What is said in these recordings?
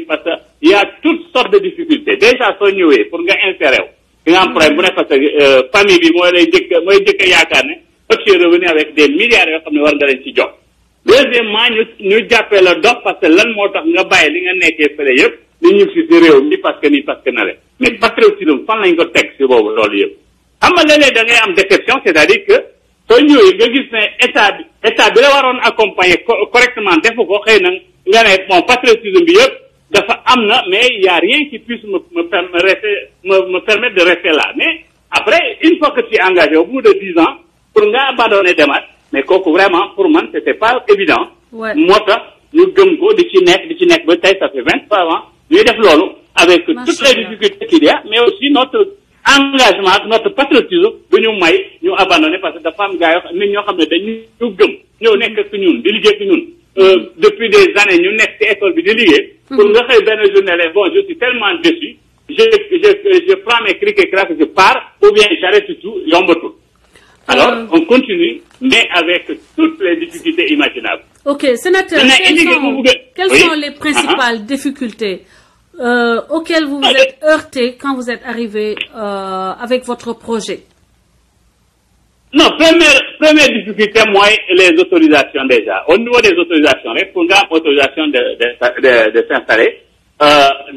parce que il y a toutes sortes de difficultés déjà soo ñëwee pour nga insérer di nga am problème bu nekk parce que famille bi mooy jëkk yaakaar ne tu es revenu avec des milliards yoo xam ne war nga leen ci jox. Deuxièmement ñu jàppee la dox parce que lan moo tax nga bàyyi li nga nekkee fële yëpp li ñu si réew mi parce que nii parce que na le mais patriotisme fan lañ ko teg si boobu loolu yëpp. xam nga léeg-léeg da ngay am déception c'est-à-dire que soo ñëwee nga gis ne état bi la waroon accompagner correctement defu ko xëy na nga ne bon patriotisme bi yëpp dafa am na mais il y a rien qui puisse me permettre de rester là mais après une fois que tu es engagé au bout de 10 ans pour nga abandonner démarche mais kooku vraiment pour man c'était pas évident. moo tax ñu gëm ko di ci nekk ba tey ça fait 23 ans ñuy def loolu avec toutes les difficultés qu'il y a mais aussi notre engagement ak notre patriotisme bu ñu may ñu abandonné parce que dafa am gars yoo nit ñoo xam ne dañu gëm ñëw nekk ak ñun di liggéey ak ñun depuis des années ñu nekk ci école bi di liggéey pour nga xëy benn journée bon je suis tellement déçu je prends mes crics et craques je pars ou bien j'arrête tout yombatul alors on continue mais avec toutes les difficultés imaginables. Ok, sénateur, quelles sont les principales difficultés auxquelles vous vous êtes heurté quand vous êtes arrivé avec votre projet? Non, première difficulté, moi, les autorisations déjà. Au niveau des autorisations, pour nga am autorisation de s'installer,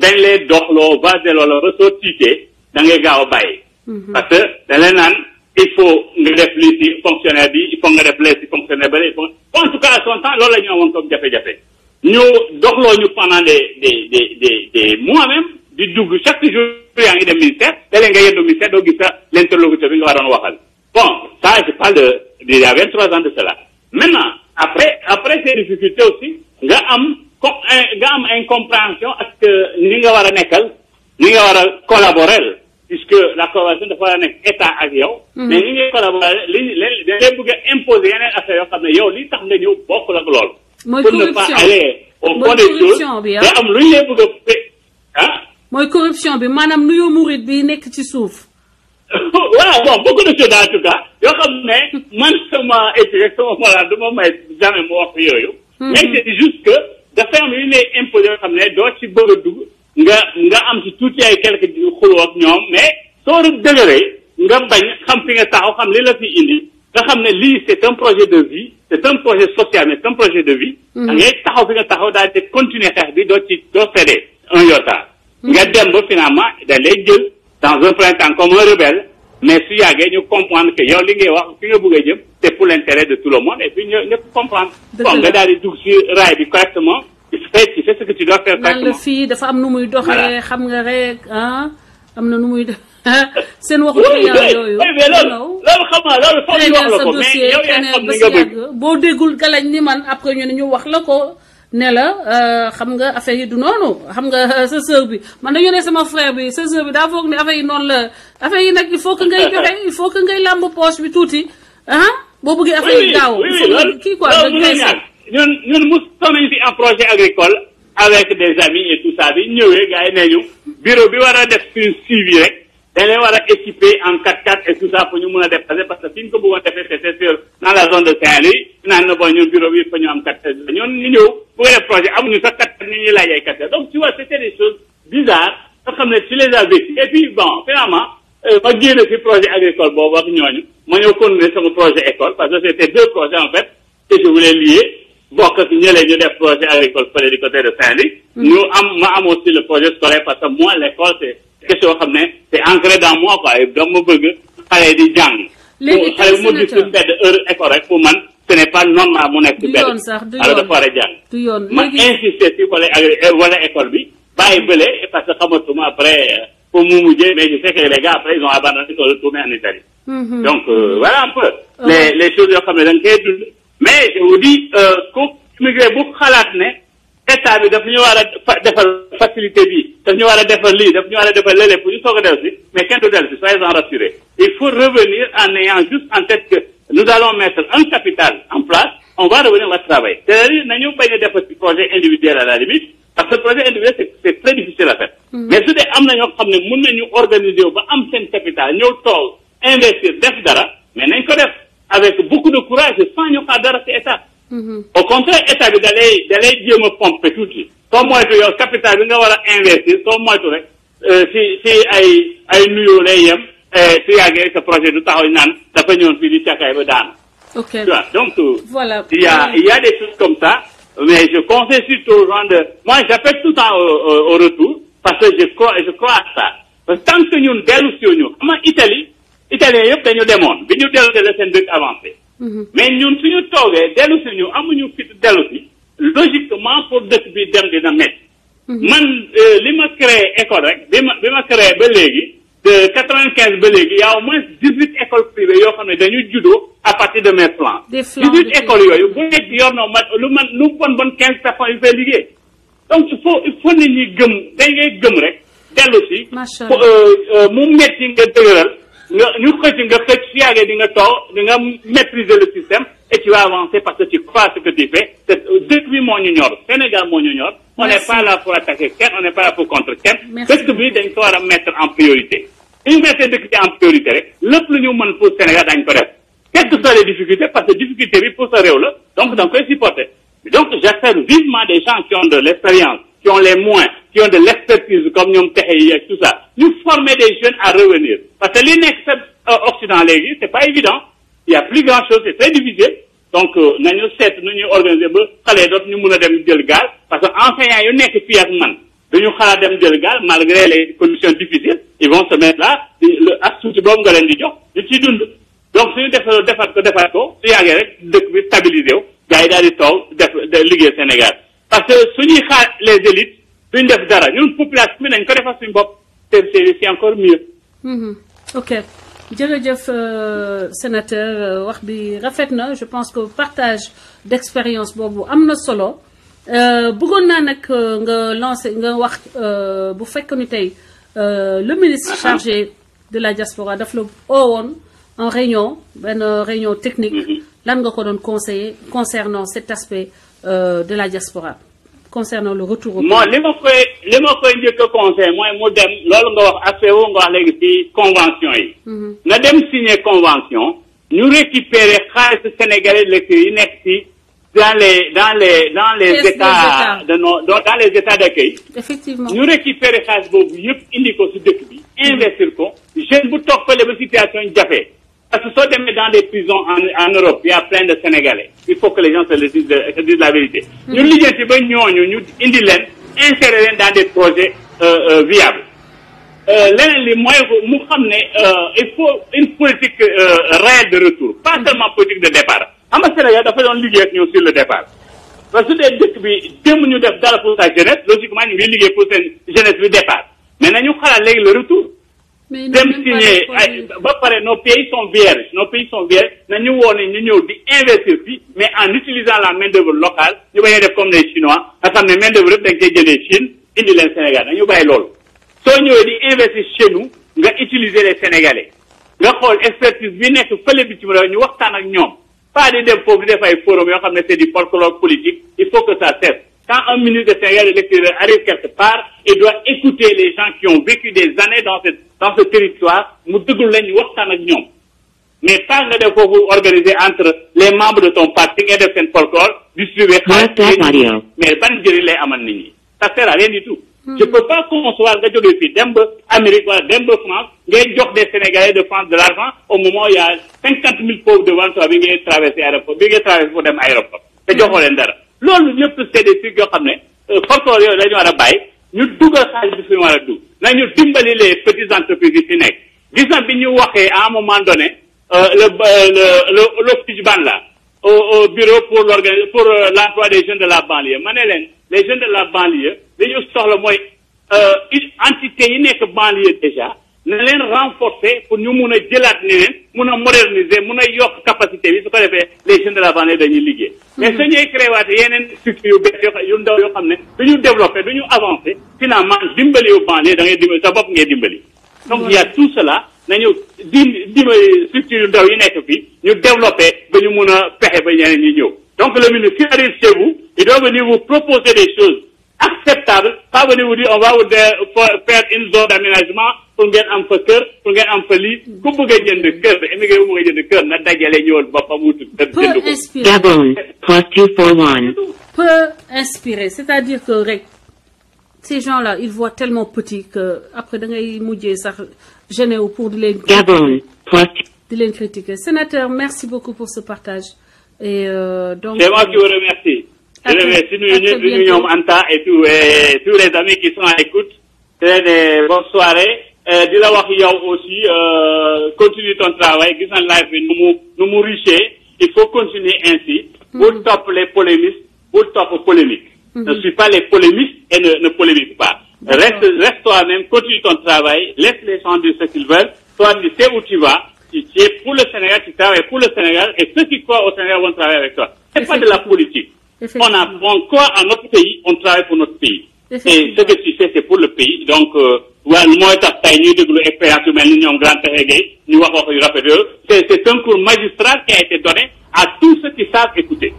dañ lay doxloo baseloo la ressortité da ngay gaaw a bàyyi. Parce que dañ leen naan il faut nga def lii ci fonctionnaire bi il faut nga def lee ci fonctionnaire ba il faut en tout cas à son temps loolu la ñu amoon comme jafe-jafe. ñu doxloo ñu pendant des mois même di dugg chaque jour yaa ngi dem ministère léeg-léeg nga yendu ministère doo gis sa l'interlocuteur bi nga waroon waxal bon ça je parle il y a 23 ans de cela maintenant après ces difficultés aussi nga am incompréhension ak ni nga war a nekkal ni nga war a collaborer puisque la collaboration dafa war a nekk état ak yow mais ni ngay collaborer da ngay bëgg a imposer yeneen affaire yoo xam ne yow li tax nga ñëw bokkul ak loolu pour ne pas aller au fond des choses da am lu ñu lay bëgg a mooy corruption bi maanaam nuyoo murit bi nekk ci suuf. voilà bon beaucoup de choses en tout cas yoo xam ne man sama éthique sama moral du ma may jamais mu wax yooyu. mais c'est juste que dafa am lu ñu lay imposer yoo xam ne doo ci bëgg a dugg nga am ci tuuti ay quelques xuloo ak ñoom mais soo dëgëree nga bañ xam fi nga taxaw xam li la fi indi nga xam ne lii c'est un projet de vie c'est un projet social mais c'est un projet de vie. da ngay taxaw fi nga taxaw daal di continuer xeex bi doo céder un iota. nga dem ba finalement da lay jël dans un premier temps comme un rebelle mais su yàggee ñu comprendre que yow li ngay wax fi nga bëgg a jëm c'est pour l'intérêt de tout le monde et puis ñëpp comprendre. bon nga daal di dugg ci raay bi correctement tu fais ce que tu dois faire correctement. naan la fii dafa am nu muy doxalee xam nga rek am na nu muy def seen waxu client yooyu. oui mais loolu xam nga loolu foog ñu wax la ko mais yow yaa xam ni nga bëgg. boo déggul galañ ni man après ñu ne ñu wax la ko. ne la xam nga affaire yi du noonu xam nga sa sœur bi man dañu ne sama frère bi sa sœur bi daa foog ne affaire yi noonu la affaire yi nag il faut que ngay joxe il faut que ngay làmb poche bi tuuti boo bëggee affaire yi gaaw kii quoi ñun mu nañu fi un projet agricole avec des amis et tout ça bi ñëwee gars yi ne ñu bureau bi war a def suivi rek dañ leen war a équiper en 4x4 et tout ça pour ñu mën a déplacer parce que fi ñu ko bëggoon defee c'était sur dans la zone de Saint-Louis naan na bon ñun bureau bi fa ñu am 4x4 ñun ñu ñëw bu ko def projet amuñu sax 4x4 ñu ñuy laaj ay 4x4 donc tu vois c'était des choses bizarres nga xam ne tu les as vécues et puis bon finalement ma génn fi projet agricole boobu ak ñooñu ma ñëw continuer sama projet école parce que c'était deux projets en fait que je voulais lier bokk ak ñëlee ñu def projet agricole fële du côté de Saint-Louis ñu ma am aussi le projet scolaire parce que moi l'école c'est question yoo xam ne c'est ancré dans moi quoi dama bëgg xale di jàng. léegi xale bu ma gis suñu mbedd heure école rek pour man ce n'est pas normal mu nekk ci mbedd. alors dafa war a jàng. du yoon ma insister ci wala école bi bàyyi bële parce que xamatuma après pour mu mujjee mais je sais que les gars après ils ont abandonné ils sont retournés en Italie. donc voilà un peu. les choses yoo xam ne da nga koy dund. mais je vous dis ku immigré bu xalaat ne. état bi daf ñu war a defal facilité bi daf ñu war a defal lii daf ñu war a defal léeg-léeg pour ñu soog a dellu si mais kenn du dellu si soyez-en rassurés il faut revenir en ayant juste en tête que nous allons mettre un capital en place on va revenir à travailler c'est-à-dire nañu bañ a defal ci projet individuel à la limite parce que projet individuel c'est très difficile à faire mais su dee am na ñoo xam ne mën nañu organiser wu ba am seen capital ñëw toog investir def dara mais nañ ko def avec beaucoup de courage sans ñu xaar dara ci état au contraire état bi da lay jéem a pomper tuuti soo moytu yow capital bi nga war a investir soo moytu rek si ay nuyoo lay yem su yàggee sa projet du taxaw naan dafa ñëwoon fii di càkkaay ba daanu. ok tu vois donc voilà. il y a des choses comme ça mais je conseille surtout aux gens moi j'appelle tout le temps au retour parce que je crois à ça parce que tant que ñun dellu si ñu xam nga Italien yëpp dañu demoon bi ñu dellu si la seen dëkk avancé. mais ñun suñu toogee dellu si ñu amuñu fit dellu si logiquement pour dëkk bi dem dina métti. man li ma créé école rek bi ma créé ba léegi de 95 ba léegi y a au moins 18 écoles privées yoo xam ne dañu juddoo à partir de mes plans. 18 écoles yooyu bu nekk yor na lu bon 15 personnes yu fay liggéey donc il faut nit ñi gëm dañ ngay gëm rek dellu si. macha allah mu métti nga dëgëral ñu xëcc si yàggee di nga toog di nga maîtriser le système et tu vas avancer parce que tu crois ce que tu fais dëkk bi moo ñu ñor Sénégal moo ñu ñor. on n'est pas là pour attaquer kenn on n'est pas là pour contre kenn. dëkk bi dañ ko war a mettre en priorité. su ñu mettre dëkk bi en priorité rek lépp lu ñu mën pour Sénégal dañ ko def quelles que soient les difficultés parce que difficulté bi pour sa réew la donc da nga koy supporter donc j'appelle vivement des gens qui ont de l'expérience qui ont les moyens qui ont de l'expertise comme ñoom texe yi ak tout ça ñu former des jeunes à revenir parce que li nekk sa Occident léegi c'est pas évident il y a plus grand chose c'est très difficile donc nañu seet nu ñuy organiser ba xale doot ñu mun a dem jël gaal parce que enseignants yu nekk fii ak man dañu xalaat dem jël gaal malgré les conditions difficiles ils vont se mettre là ak suuti boobu nga leen di jox ñu ciy dund donc suñu defaat ko su yàggee rek dëkk bi stabilisé wu gars yi daal di toog liggéey Sénégal parce que suñuy xaar les élites duñ def dara ñun population bi nañ ko defal suñu bopp c'est encore mieux. ok jërëjëf sénateur wax bi rafet na je pense que partage d'expérience boobu am na solo bëggoon naa nag nga wax bu fekk ni tey le ministre chargé de la diaspora daf la oowoon en réunion benn réunion technique lan nga ko doon conseiller concernant cet aspect de la diaspora concernant le retour au pays. li ma koy njëkk a conseil mooy mu dem loolu nga wax aspect woo nga wax léegi ci convention yi. nga dem signer convention ñu récupérer xaalis sénégalais lecteurs yi nekk ci dans les états dans les états d'accueil. effectivement ñu récupérer xaalis boobu yëpp indi ko ci dëkk bi. investir ko jeune bu toog fële ba situation jafe. parce que soo demee dans des prisons en Europe il y a plein de Sénégalais il faut que les gens se disent la vérité. ñu lijjanti ba ñooñu ñu indi leen insérer leen dans des projets viables. leneen li mooy mu xam ne il faut une politique réelle de retour pas seulement politique de départ xam nga Sénégal dafa doon liggéey ak ñoom sur le départ. parce que su dee dëkk bi démb ñu def dara pour sa jeunesse logiquement ñu ngi liggéey pour seen jeunesse bi départ mais nañu xalaat léegi le retour. dem signer ba pare nos pays sont vierges nañu woone ñu ñëw di investir fii mais en utilisant la main d'œuvre locale ñu bañ a def comme les Chinois nga xam ne main d'œuvre yëpp dañ koy jëlee Chine indi leen Sénégal nañu bàyyi loolu soo ñëwee di investir chez nous nga utiliser les Sénégalais nga xool expertise bi nekk fële bi ci réew ñu waxtaan ak ñoom pas di dem foofu di def ay forum yoo xam ne c'est du folklore politique il faut que ça cesse. Quand un ministre de Sénégal de l'extérieur arrive quelque part, il doit écouter les gens qui ont vécu des années dans ce territoire, mu déglu leen ñu waxtaan ak ñoom. Mais pas nga def foofu organiser entre les membres de ton parti nga def seen folklore, distribuer xaalis mais ban njëriñ lay amal nit ñi. Ça sert à rien du tout. Je peux pas concevoir nga jógee fii dem ba Amérique wala dem ba France ngay jox des Sénégalais de France de l'argent au moment où il y a 50 000 pauvres devant toi bi ngay traverser aéroport bi ngay traverser pour dem aéroport te joxoo leen dara. loolu ñëpp c'est des trucs yoo xam ne folklore yooyu la ñu war a bàyyi ñu dugal xaalis bi fi mu war a dugg nañu dimbali les petites entreprises yi fi nekk gis na bi ñu waxee à un moment donné le FIJBAN là au bureau pour l'emploi des jeunes de la banlieue ma ne leen les jeunes de la banlieue li ñu soxla mooy entité yi nekk banlieue déjà na leen renforcer pour ñu mun a jëlaat ni leen mun a moderniser mun a yokk capacité bi su ko defee les jeunes de la banlieue dañuy liggéey. mais su ñuy créé waate yeneen structures yu bees yu ndaw yoo xam ne du ñu développé du ñu avancé finalement dimbali yu banlieue da ngay dimbali sa bopp ngay dimbali. donc il y a tout cela nañu dimbali structure yu ndaw yi nekk fii ñu développé ba ñu mun a pexe ba ñeneen ñi ñëw donc le ministre qui arrive chez vous il doit venir vous proposer des choses acceptable pas venir vous dire on va vous faire une zone d'aménagement pour ngeen am fa kër pour ngeen am fa lii ku bëgg a jënd kër immigré bu bëgg a jënd kër na dajale ñëwal boppam wutu kër jënd ko. Gabon +241. Peut inspirer, c'est-à-dire que rek ces gens-là ils voient tellement petit que après da ngay mujjee sax gêné wu pour di leen. Gabon di leen critiquer. Sénateur, merci beaucoup pour ce partage et donc. C'est moi qui vous remercie. Je remercie nous ñoom Anta et tous les amis qui sont à l'écoute. C'est des bonnes soirées. Di la wax yow aussi continue ton travail gis nañ live bi nu mu riche il faut continuer ainsi. Bul topp les polémistes bul topp polémique. Ne suis pas les polémistes et ne polémique pas. Reste toi-même, continue ton travail, laisse les gens dire ce qu'ils veulent. Toi, tu sais où tu vas. Tu es pour le Sénégal, tu travailles pour le Sénégal et ceux qui croient au Sénégal vont travailler avec toi. C'est pas de la politique. On croit en notre pays, on travaille pour notre pays. Et ce que tu fais, c'est pour le pays. Donc, mooy tax tey ñuy déglu expérience yu mel ni ñoom Grand Père Gueye ñu wax yu rafet yooyu. C'est un cours magistral qui a été donné à tous ceux qui savent écouter.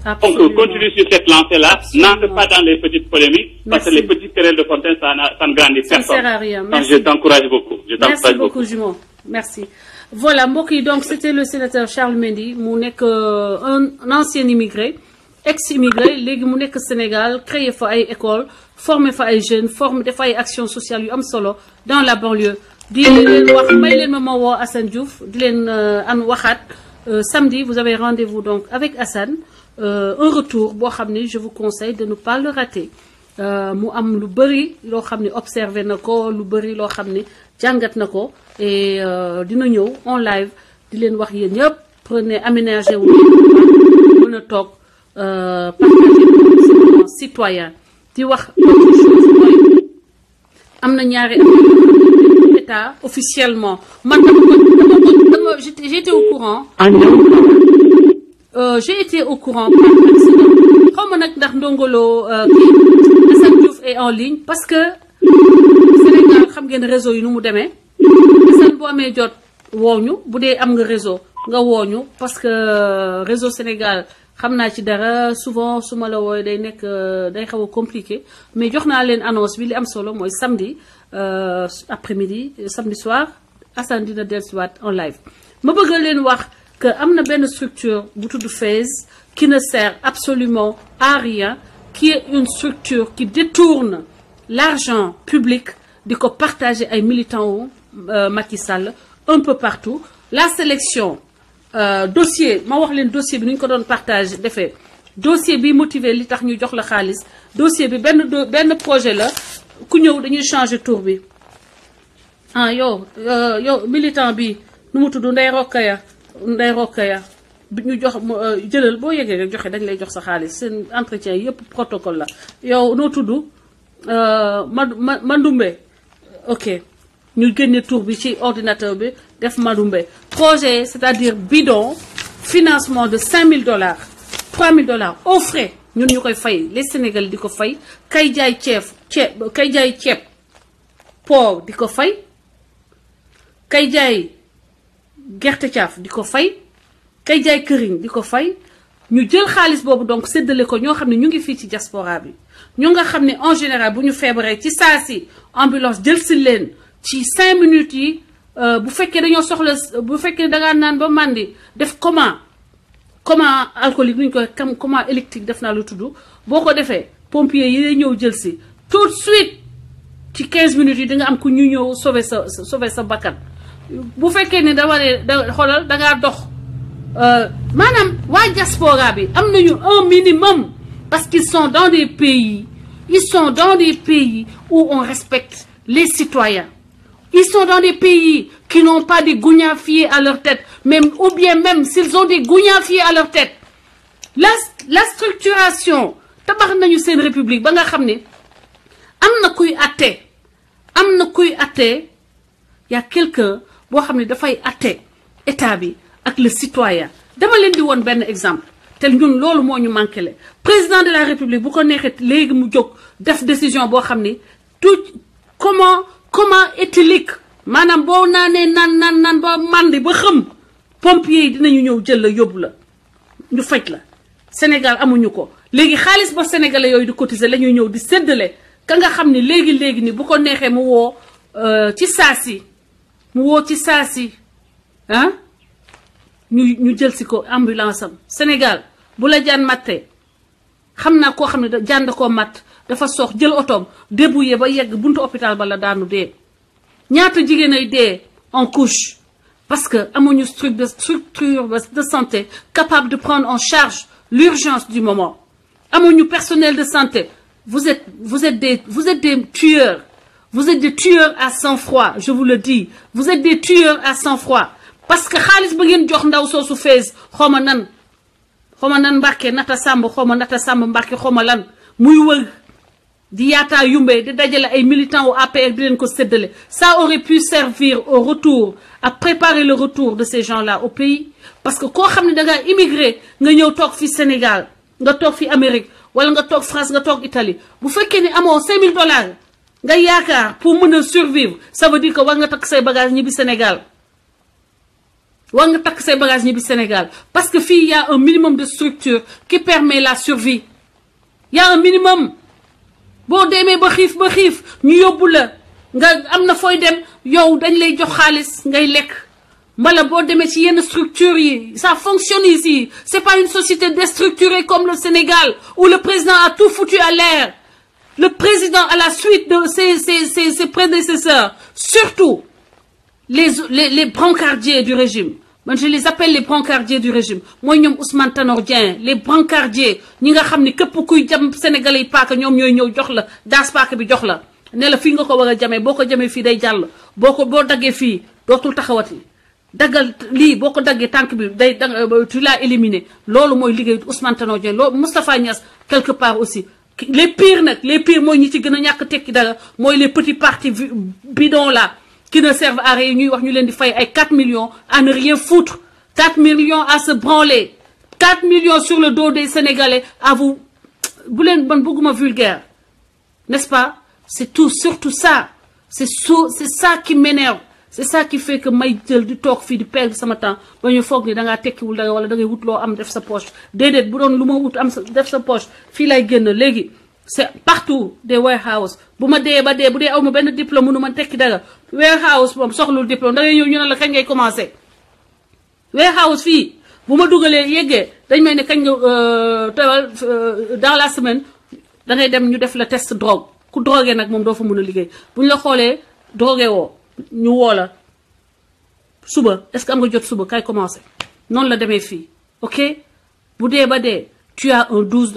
Absolument. Donc, continue sur cette lancée-là. N'entre pas dans les petites polémiques. Merci. Parce que les petites querelles de fontaine, ça ne grandit personne. Ça ne sert à rien. Merci. Donc, je t'encourage beaucoup. Merci beaucoup, Jumeau. Merci. Voilà, mbokk yi donc c'était le sénateur Charles Mendy mu nekk un ancien immigré ex-immigré léegi mu nekk Sénégal créé fa ay école formé fa ay jeunes def ay actions sociales yu am solo dans la banlieue di leen wax may leen ma woo Assane Diouf di leen waxaat samedi vous avez rendez-vous donc avec Assane un retour boo xam ne je vous conseille de ne pas le rater mu am lu bëri loo xam ne observé na ko lu bëri loo xam ne jàngat na ko et dina ñëw en live di leen wax yéen ñëpp prenez aménagé wu mën a toog partager mon citoyen di wax autre chose mooy am na ñaari état officiellement man dama j'étais au courant j'ai été au courant par accident xaw ma nag ndax ndongolo Assane Diouf est en ligne parce que Sénégal xam ngeen réseau yi nu mu demee Assane boo amee jot wooñu bu dee am nga réseau nga wooñu parce que réseau Sénégal xam naa ci dara souvent su ma la wooy day nekk day xaw a compliqué mais jox naa leen annonce bi li am solo mooy samedi après-midi samedi soir Assane dina dellusiwaat en live ma bëgg leen wax que am na benn structure bu tudd FAISE qui ne sert absolument à rien qui est une structure qui détourne l'argent public di ko partager ay militants wu Macky Sall un peu partout la sélection dossier ma wax leen dossier bi ni ñu ko doon partage defee dossier bi motivé li tax ñu jox la xaalis dossier bi benn projet la ku ñëw dañuy changer tour bi ah yow militant bi nu mu tudd Ndeye Rokhaya bi ñu jox jëlal boo yegee rek joxe dañ lay jox sa xaalis seen entretien yëpp protocole la yow noo tudd Mandoumbe ok ñu génne tour bi ci ordinateur bi def Mandoumbe projet c'est-à-dire bidon financement de $5,000 $3,000 aux frais ñun ñu koy fay les Sénégalais di ko fay kay jaay ceeb porc di ko fay kay jaay gerte caaf di ko fay kay jaay këriñ di ko fay ñu jël xaalis boobu donc séddale ko ñoo xam ne ñu ngi fii ci diaspora bi ñu nga xam ne en général bu ñu feebaree ci saa si ambulance jël si leen ci 5 minutes yi bu fekkee dañoo soxla bu fekkee dangaa naan ba màndi def comment alcoolique nu ñu koy comment électrique def naa lu tudd boo ko defee pompier yi lay ñëw jël si tout de suite ci 15 minutes yi di nga am ku ñu ñëw sauver sa bakkan bu fekkee ne dama ne xoolal dangaa dox maanaam waa diaspora bi am nañu un minimum parce qu'ils sont dans des pays où on respecte les citoyens. Ils sont dans des pays qui n'ont pas des gougnafiers à leur tête, ou bien même s'ils ont des gougnafiers à leur tête. La structuration, tabax nañu seen république ba nga xam ne am na kuy atte y a quelqu'un boo xam ne dafay atte état bi ak le citoyen dama leen di woon benn exemple te ñun loolu moo ñu manqué le président de la république bu ko neexee léegi mu jóg def décision boo xam ni tout comment éthylique maanaam boo naanee naan ba mandi ba xëm pompier yi dinañu ñëw jël la yóbbu la ñu faj la Sénégal amuñu ko léegi xaalis ba sénégalais yooyu di cotiser la ñuy ñëw di séddale ka nga xam ne léegi ni bu ko neexee mu woo ci saasi ah ñu jël si ko ambulance am Sénégal bu la jaan mattee xam naa koo xam ne jaan da koo matt dafa soox jël otoom débouillé ba yegg buntu hôpital ba la daanu dee ñaata jigéen ay dee en couche parce que amuñu structure de santé capable de prendre en charge l'urgence du moment amuñu personnel de santé vous êtes des tueurs vous êtes des tueurs à sang-froid je vous le dis vous êtes des tueurs à sang-froid parce que xaalis ba ngeen jox ndaw soosu fees xawma nan Mbàkke Nata Samb Mbàkke xawma lan muy wër di yaataa yumbee di dajale ay militants au APR di leen ko séddale ça aurait pu servir au retour à préparer le retour de ces gens-là au pays parce que koo xam ne da ngaa immigré nga ñëw toog fi Sénégal nga toog fi Amérique wala nga toog France nga toog Italie bu fekkee ni amoo $5000 nga yaakaar pour mën a survivre ça veut dire que war nga takk say bagage ñibbi Sénégal parce que fii y a un minimum de structure qui permet la survie y a un minimum boo demee ba xiif ñu yóbbu la nga am na fooy dem yow dañ lay jox xaalis ngay lekk mbala boo demee ci yenn structures yi ça fonctionne ici c'est pas une société déstructurée comme le Sénégal où le président a tout foutu à l'air le président à la suite de ses prédécesseurs surtout les brancardiers du régime man je les appelle les brancardiers du régime mooy ñoom Ousmane Tanor Dieng les brancardiers ñi nga xam ni képp kuy jam sénégalais yi paaka ñoom ñooy ñëw jox la daas paaka bi jox la ne la fii nga ko war a jamee boo ko jamee fii day jàll boo daggee fii dootul taxawati daggal lii boo ko daggee tànk bi day tu l'as éliminé loolu mooy liggéey Ousmane Tanor Dieng loolu Moustapha Niasse quelque part aussi les pires mooy ñi ci gën a ñàkk tekki dara mooy les petits partis bidons là qui ne servent à rien ñuy wax ñu leen di fay ay 4 millions à ne rien foutre 4 millions à se branler 4 millions sur le dos des Sénégalais à vous bu leen ban bëgguma vulgaire n'est-ce pas c'est surtout ça c'est ça qui m'énerve c'est ça qui fait que may jël di toog fii di perdre sama temps ba ñu foog ni da ngaa tekkiwul dara wala da ngay wut loo am def sa poche déedéet bu doon lu ma wut am def sa poche fii lay génn léegi c'est partout des warehouse bu ma dee ba dee bu dee aw ma benn diplôme mënu ma tekki dara warehouse moom soxlul diplôme da ngay ñëw ñu ne la kañ ngay commencer warehouse fii bu ma dugalee yeggee dañ may ne kañ nga tewal dans la semaine da ngay dem ñu def la test drogue ku drogué nag moom doo fa mën a liggéey bu ñu la xoolee drogué woo ñu woo la suba est-ce que am nga jot suba kay commencer noonu la demee fii ok bu dee ba dee tu as un $12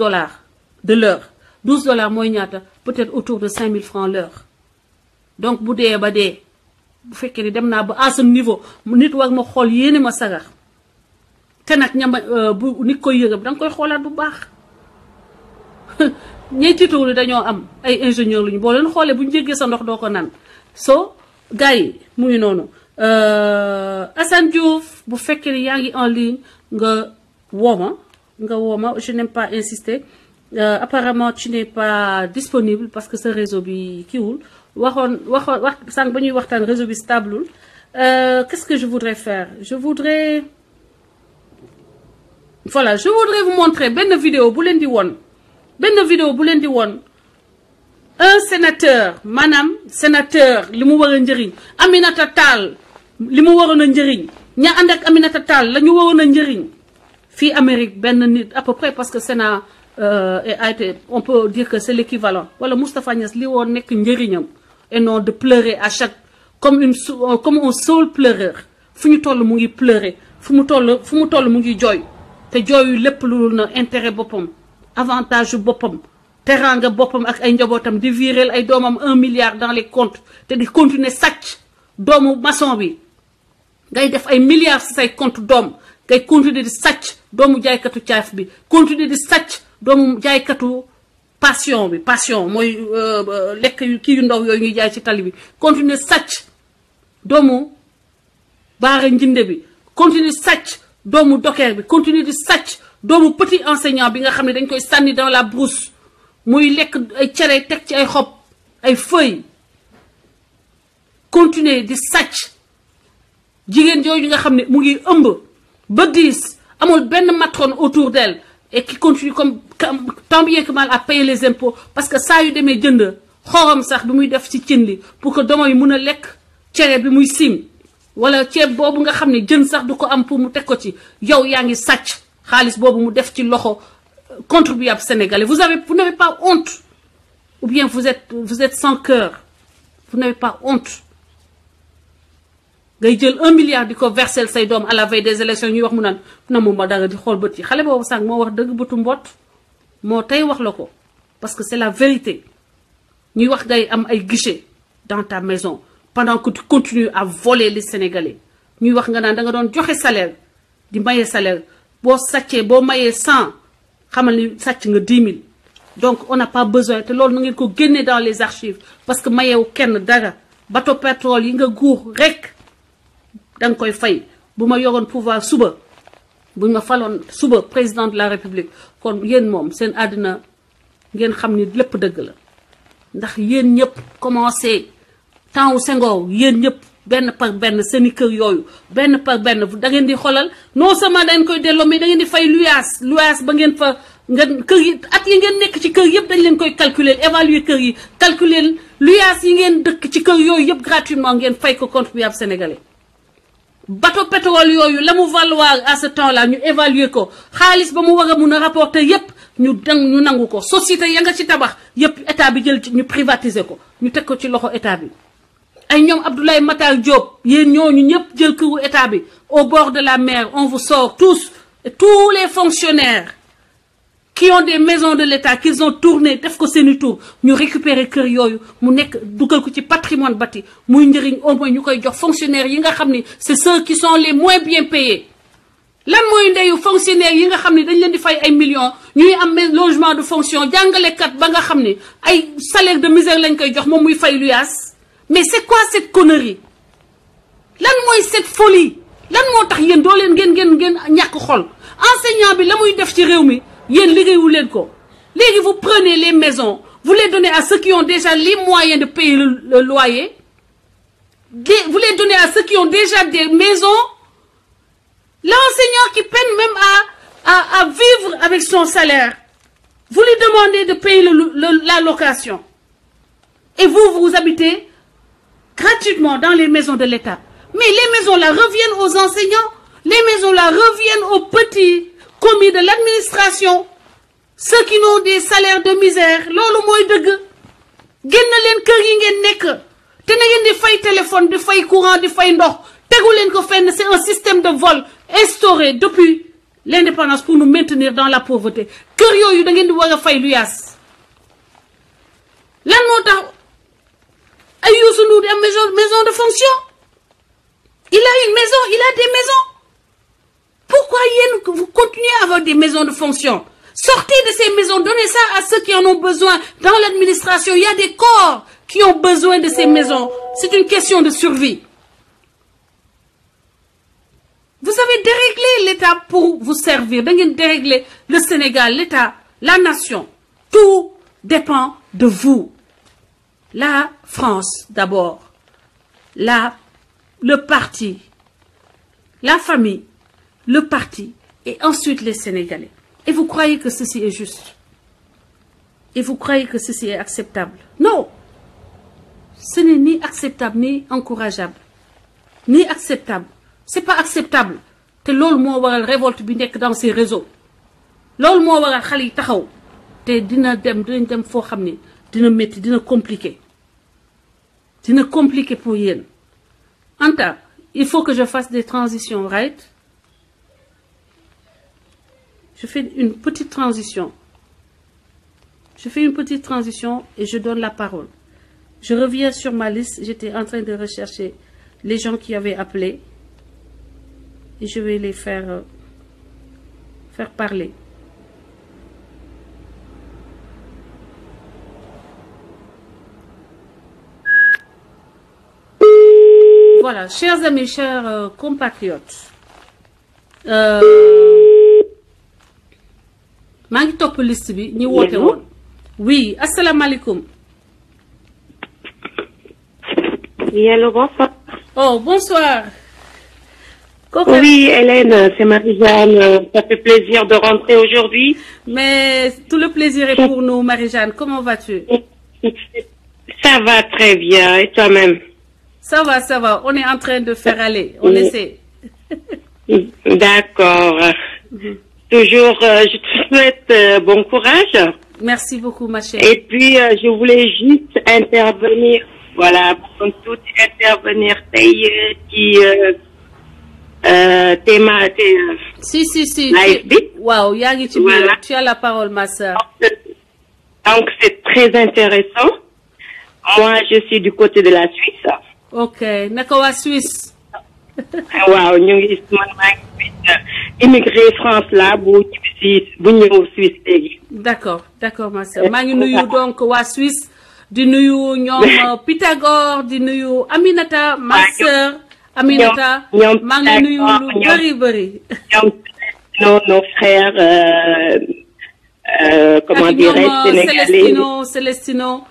de l'heure $12 mooy ñaata peut-être autour de 5000 francs l'heure donc bu dee ba dee bu fekkee ni dem naa ba à ce niveau nit war ma xool yéene ma sagax te nag ñama bu nit koy yëgab da nga koy xoolaat bu baax ñey tiitawul dañoo am ay ingénieur luñu boo leen xoolee bu ñu jéggee sa ndox doo ko naan so gars yi mu ngi noonu Assane Diouf bu fekkee ni yaa ngi en ligne nga wooma je n'aime pas insister apparemment tu n'es pas disponible parce que ce réseau bi kiiwul wax sànq ba ñuy waxtaan réseau bi stablul qu'est-ce que je voudrais faire je voudrais vous montrer benn vidéo bu leen di woon un sénateur maanaam sénateur li mu war a njëriñ Aminata Tall li mu waroon a njëriñ ña ànd ak Aminata Tall la ñu waroon a njëriñ fii Amérique benn nit à peu près parce que Sénat a été on peut dire que c'est l'équivalent wala Moustapha Niasse li woon nekk njëriñam et non de pleurer à chaque comme un seul pleureur fu ñu toll mu ngi pleurer fu mu toll mu ngi jooy te jooyu lépp lu na intérêt boppam avantage boppam teranga boppam ak ay njabootam di viréel ay doomam 1 milliard dans les comptes te di continuer sàcc doomu maçon bi ngay def ay milliards ci say compte doom ngay continuer di sàcc doomu jaaykatu caaf bi continuer di sàcc doomu jaaykatu passion mooy lekk yu kii yu ndaw yooyu ñuy jaay ci tali bi continuer sàcc doomu baara njinde bi continuer sàcc doomu docker bi continuer di sàcc doomu petit enseignant bi nga xam ne dañ koy sànni dans la brousse muy lekk ay cere teg ci ay xob ay feuilles continuer di sàcc jigéen jooju nga xam ne mu ngi ëmb ba 10 amul benn matrone autour d'elle et qui continue comme tant bien que mal à payer les impôts parce que saa yu demee jënd xorom sax bi muy def ci cin li pour que doom yi mun a lekk cere bi muy sim wala ceeb boobu nga xam ne jën sax du ko am pour mu teg ko ci yow yaa ngi sàcc xaalis boobu mu def ci loxo contribuable sénégalais vous n'avez pas honte ou bien vous êtes sans cœur vous n'avez pas honte ngay jël 1 milliard di ko verser say doom à la veille des élections ñuy wax mu naan na moom ma dara di xool bët yi xale boobu sànq moo wax dëgg bëtu mbott moo tey wax la ko parce que c'est la vérité ñuy wax ngay am ay guichet dans ta maison pendant que tu continues à voler les Sénégalais ñuy wax nga naan da nga doon joxe salaire di maye salaire boo sàccee boo mayee 100 xamal ni sàcc nga 10 000 donc on n'a pas besoin te loolu na ngeen ko génne dans les archives parce que mayewu kenn dara bateau pétrole yi nga guur rek danga koy fay bu ma yoroon pouvoir suba buñ ma faloon suba président de la république kon yéen moom seen àddina ngeen xam ni lépp dëgg la ndax yéen ñëpp commencé temps wu Senghor yéen ñëpp benn par benn seeni kër yooyu benn par benn da ngeen di xoolal non seulement dañ koy delloo mais da ngeen di fay luyaas ba ngeen fa ngeen kër yi at yi ngeen nekk ci kër yëpp dañ leen koy calculer évaluer kër yi calculer luyaas yi ngeen dëkk ci kër yooyu yëpp gratuitement ngeen fay ko contribuable sénégalais bateau pétrole yooyu la mu valoir à ce temps-là ñu évaluer ko xaalis ba mu war a mun a rapporter yëpp ñu nangu ko société ya nga ci tabax yëpp état bi jël ñu privatiser ko ñu teg ko ci loxo état bi ay ñoom Abdoulaye Matar Diop yéen ñooñu ñëpp jël këru état bi au bord de la mer on vous sort tous les fonctionnaires qui ont des maisons de l'État qu'ils ont tourné def ko seeni tour ñu récupérer kër yooyu mu nekk dugal ko ci patrimoine bâti muy njëriñ au moins ñu koy jox fonctionnaires yi nga xam ni c'est ceux qui sont les moins bien payés lan mooy ndeyu fonctionnaires yi nga xam ni dañ leen di fay ay millions ñuy am logement de fonction jàngalekat ba nga xam ni ay salaire de misère lañ koy jox moom muy fay luyaas mais c'est quoi cette connerie lan mooy cette folie lan moo tax yéen doo leen ngeen ñàkk xol enseignant bi la muy def ci réew mi yéen liggéeyu leen ko léegi vous prenez les maisons vous les donnez à ceux qui ont déjà les moyens de payer le loyer vous les donnez à ceux qui ont déjà des maisons l'enseignant qui peine même à vivre avec son salaire vous lui demandez de payer la location et vous habitez gratuitement dans les maisons de l'État mais les maisons là reviennent aux enseignants les maisons là reviennent aux petits commis de l'administration ceux qui ont des salaires de misère loolu mooy dëgg génn leen kër yi ngeen nekk te na ngeen di fay téléphone di fay courant di fay ndox tegu leen ko fenn c'est un système de vol instauré depuis l'indépendance pour nous maintenir dans la pauvreté kër yooyu da ngeen di war a fay luyaas lan moo tax ay Youssou Ndour di am maison de fonction il a une maison il a des maisons pourquoi vous continuez à avoir des maisons de fonction sortez de ces maisons donnez ça à ceux qui en ont besoin dans l'administration il y a des corps qui ont besoin de ces maisons c'est une question de survie vous avez déréglé l'État pour vous servir da ngeen dérégler le Sénégal l'État la nation tout dépend de vous la France d'abord le parti la famille le parti et ensuite les Sénégalais et vous croyez que ceci est juste et vous croyez que ceci est acceptable non ce n'est ni acceptable ni encourageable ni acceptable c'est pas acceptable te loolu moo waral révolte bi nekk dans ces réseaux loolu moo waral xale yi taxaw te dinañ dem foo xam ne dina métti dina compliqué pour yéen Anta il faut que je fasse des transitions right je fais une petite transition et je donne la parole je reviens sur ma liste j'étais en train de rechercher les gens qui avaient appelé et je vais les faire parler. Voilà, chers amis, chers compatriotes. maa ngi topp liste bi ñu woote woon. Oui, asalaamaaleykum. Oui, allô, bonsoir. Oh, bonsoir. Oui, Hélène, c'est Marie-Jeanne. Ça fait plaisir de rentrer aujourd'hui. Mais tout le plaisir est pour nous, Marie-Jeanne. Comment vas-tu? Ça va très bien. Et toi-même? Ça va, ça va. On est en train de faire aller. On essaie. D'accord. Toujours, je te souhaite bon courage. Merci beaucoup, ma chérie. Et puis, je voulais juste intervenir, voilà, pour tout intervenir, Si. live bit. Wow, Yagi, Voilà. tu as la parole, ma sœur. Donc, c'est très intéressant. Moi, je suis du côté de la Suisse. Ok. Nakawa Suisse. Waaw, ñu ngi man maa ngi immigré France là bu ñëw Suisse léegi. D'accord, ma sœur. maa ngi nuyu donc waa Suisse di nuyu ñoom Pythagore di nuyu Aminata ma sœur Aminata maa ngi nuyu lu bëri. ñoom nos frères comment dirais-je sénégalais Célestino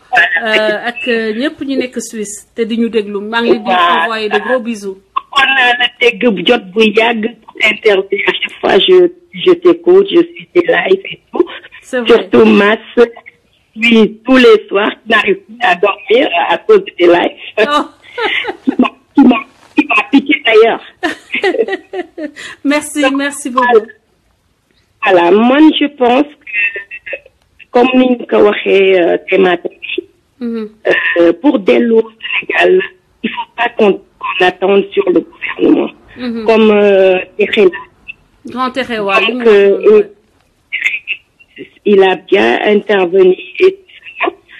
ak ñëpp ñu nekk Suisse te di ñu déglu maa ngi leen di envoyer de gros bisous. On a la dégg jot bu yàgg pour intervenir à chaque fois je t'écoute, je suis tes lives et tout. C'est vrai. Surtout ma sœur, oui, tous les soirs, qui n'arrive plus à dormir à cause de tes lives. Oh. qui m'a piqué d'ailleurs. Merci beaucoup. Voilà, moi je pense que comme ni ñu ko waxee thématique pour dellu au Sénégal, il faut pas qu'on attende sur le gouvernement. Comme Grand Terewa. Donc, il a bien intervenu et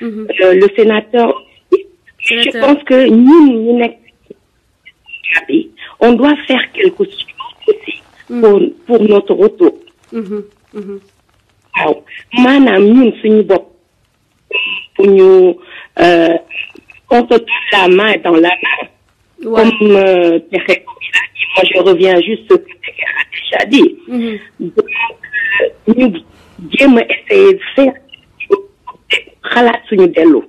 le sénateur aussi. Je pense que nous, on doit faire quelque chose aussi pour notre retour. waaw maanaam ñun suñu bopp pour ñu on se donne la main dans la main. Ouais. Comme Terewa il a dit, moi je reviens juste ce que Terewa a déjà dit. Donc ñu jéem a essayer de faire xalaat suñu dellu.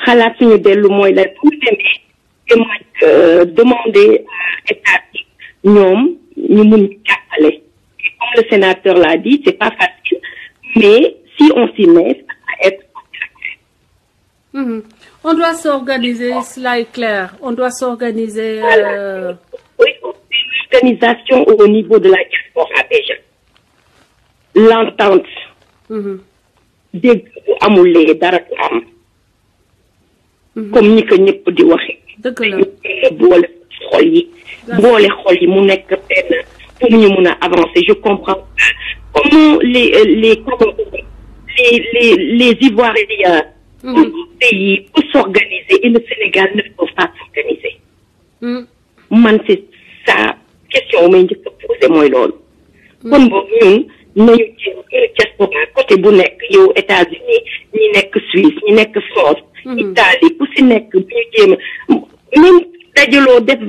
xalaat suñu dellu mooy la pour demee demander état bi ñoom ñu mun jàppale. Comme le sénateur l'a dit, c'est pas facile, mais si on s'y met, ça va être facile. On doit s'organiser, cela est clair. On doit s'organiser. Oui, une organisation au niveau de la diaspora déjà. L'entente. Dégg amul léegi dara am. Comme ni ko ñëpp di waxe. Dëgg la. boole xol yi mu nekk benn pour ñu mun a avancer. Je comprends comment les Ivoiriens pays pour s'organiser et le Sénégal ne peut pas s'organiser. Man c'est ça question may njëkk a posé mooy loolu. Kon boobu ñun nañu diaspora côté bu nekk yow États-Unis ñi nekk Suisse ñi nekk France Italie ku si nekk bu ñu jéem même dajaloo def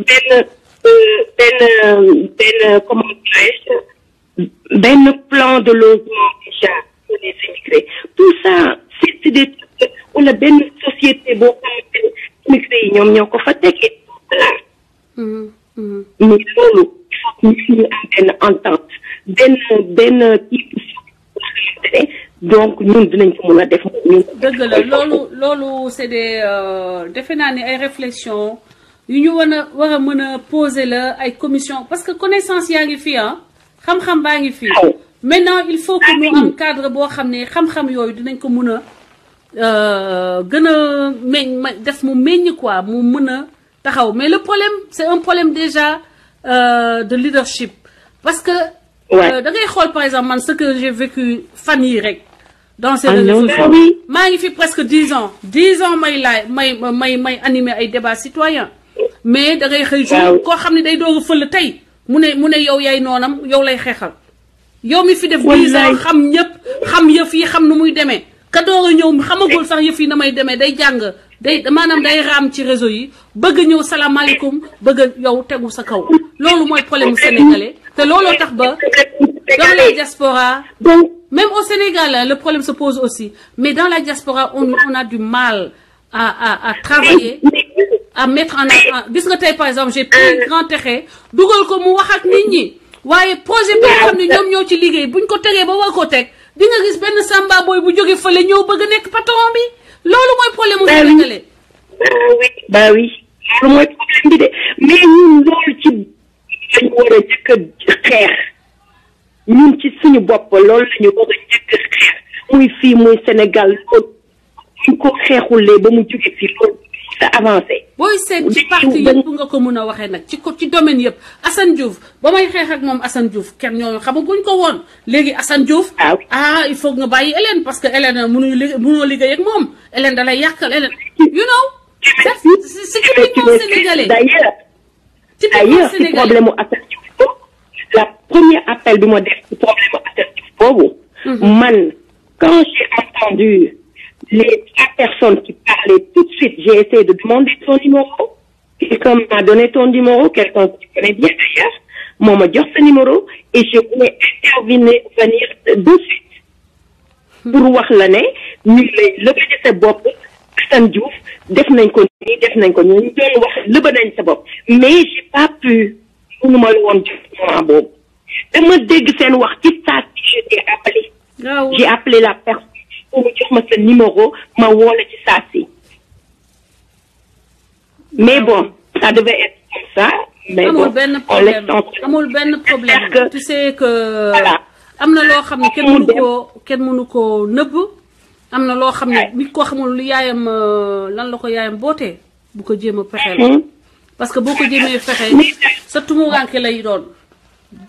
benn comment dirais-je benn plan de logement déjà pour les immigrés. Tout ça c'est des trucs wala benn société boo xamante ne immigrés yi ñoom ñoo ko fa tekki tout ça. Mais loolu il faut que ñu am benn entente benn type donc ñun dinañ ko mën a def ñun. dëgg la loolu c'est des defe naa ni ay réflexion yu ñu war a mën a poser la ay commission parce que connaissance yaa ngi fii xam-xam baa ngi fii. Maintenant il faut que ñu am cadre boo xam ne xam-xam yooyu dinañ ko mën a gën a def mu meññ quoi mu mën a taxaw mais le problème c'est un problème déjà de leadership parce que da ngay xool par exemple man ce que j'ai vécu fan yi rek dans ces réseaux sociaux maa ngi fi presque 10 ans may animer ay débats citoyens mais da ngay xëy jour koo xam ne day doog a fël tey mu ne yow yaay noonam yow lay xeexal yow mi fi def 10 ans xam ñëpp xam yëf yi xam nu muy demee ka doog a ñëw xamagul sax yëf yi na may demee day jàng maanaam day raam ci réseau yi bëgg ñëw salaamaaleykum bëgg yow tegu sa kaw loolu mooy problème mu sénégalais te looloo tax ba dans la diaspora même au Sénégal le problème se pose aussi mais dans la diaspora on a du mal à travailler à mettre en gis nga tey par exemple j'ai pris Grand Texé dugal ko mu wax ak nit ñi waaye projet bi nga xam ne ñoom ñoo ci liggéey buñ ko tegee ba war ko teg di nga gis benn samba boy bu jóge fële ñëw bëgg a nekk patron bi loolu mooy problème mu sénégalais. bah oui loolu mooy problème bi de mais ñun loolu ci lañu war a jëkk a xeex ñun ci suñu bopp loolu lañu war a jëkk a xeex muy fii muy Sénégal loolu ñu ko xeexulee ba mu jóge fii loolu sa avancé. booy seet ci parti yëpp nga ko mën a waxee nag ci domaine yëpp Assane Diouf ba may xeex ak moom Assane Diouf kenn ñoo xamaguñ ko woon léegi Assane Diouf. il faut nga bàyyi Hélène parce que Hélène mënoo liggéey ak moom Hélène da lay yàqal Hélène you know. c'est typiquement sénégalais. d'ailleurs ci problème mu Assane Diouf la premier appel bi ma def ci problème mu Assane Diouf boobu. man quand j'ai entendu les 3 personnes qui parlaient tout de suite, j'ai essayé de demander ton numéro. Quelqu'un m'a donné ton numéro, quelqu'un que tu connais bien d'ailleurs, m'a dit ce numéro, et je voulais venir de suite. Pour voir l'année, nous, le petit c'est Bob, Assane Diouf, def nañ ko ñu doon wax le nañ sa bopp mais j'ai pas pu ñu ma woon ci moment boobu dama dégg seen wax ci saa si je t'ai appelé. J'ai appelé la personne pour mu jox ma sa numéro ma woo la ci saa si mais bon ça devait être comme ça. mais bon on laisse amul benn problème tu sais que am na loo xam ne kenn mënu ko nëbb. am na loo xam ne nit koo xamul lu yaayam lan la ko yaayam bootee bu ko jéem a fexeel parce que boo ko jéemee fexeel sa tumuranke lay doon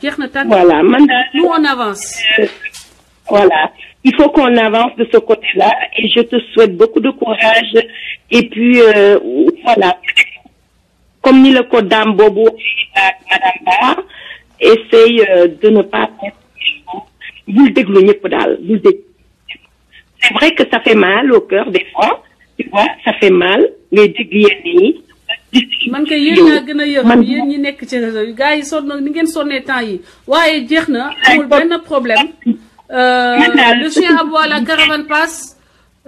jeex na tànn. voilà man nous on avance. voilà il faut qu'on avance de ce côté-là et je te souhaite beaucoup de courage et puis voilà comme ni la ko dame boobu madame Ba essaye de ne pas bul déglu ñëpp daal bul déglu. C'est vrai que ça fait mal au cœur des fois, tu vois, ça fait mal, mais dégg yenn yi. man kay yéen ñaa gën a yërëm yéen ñi nekk ci réseau yi gars yi sonn ni ngeen sonnee temps yi waaye jeex na amul benn problème. Le chien aboie, la caravane passe.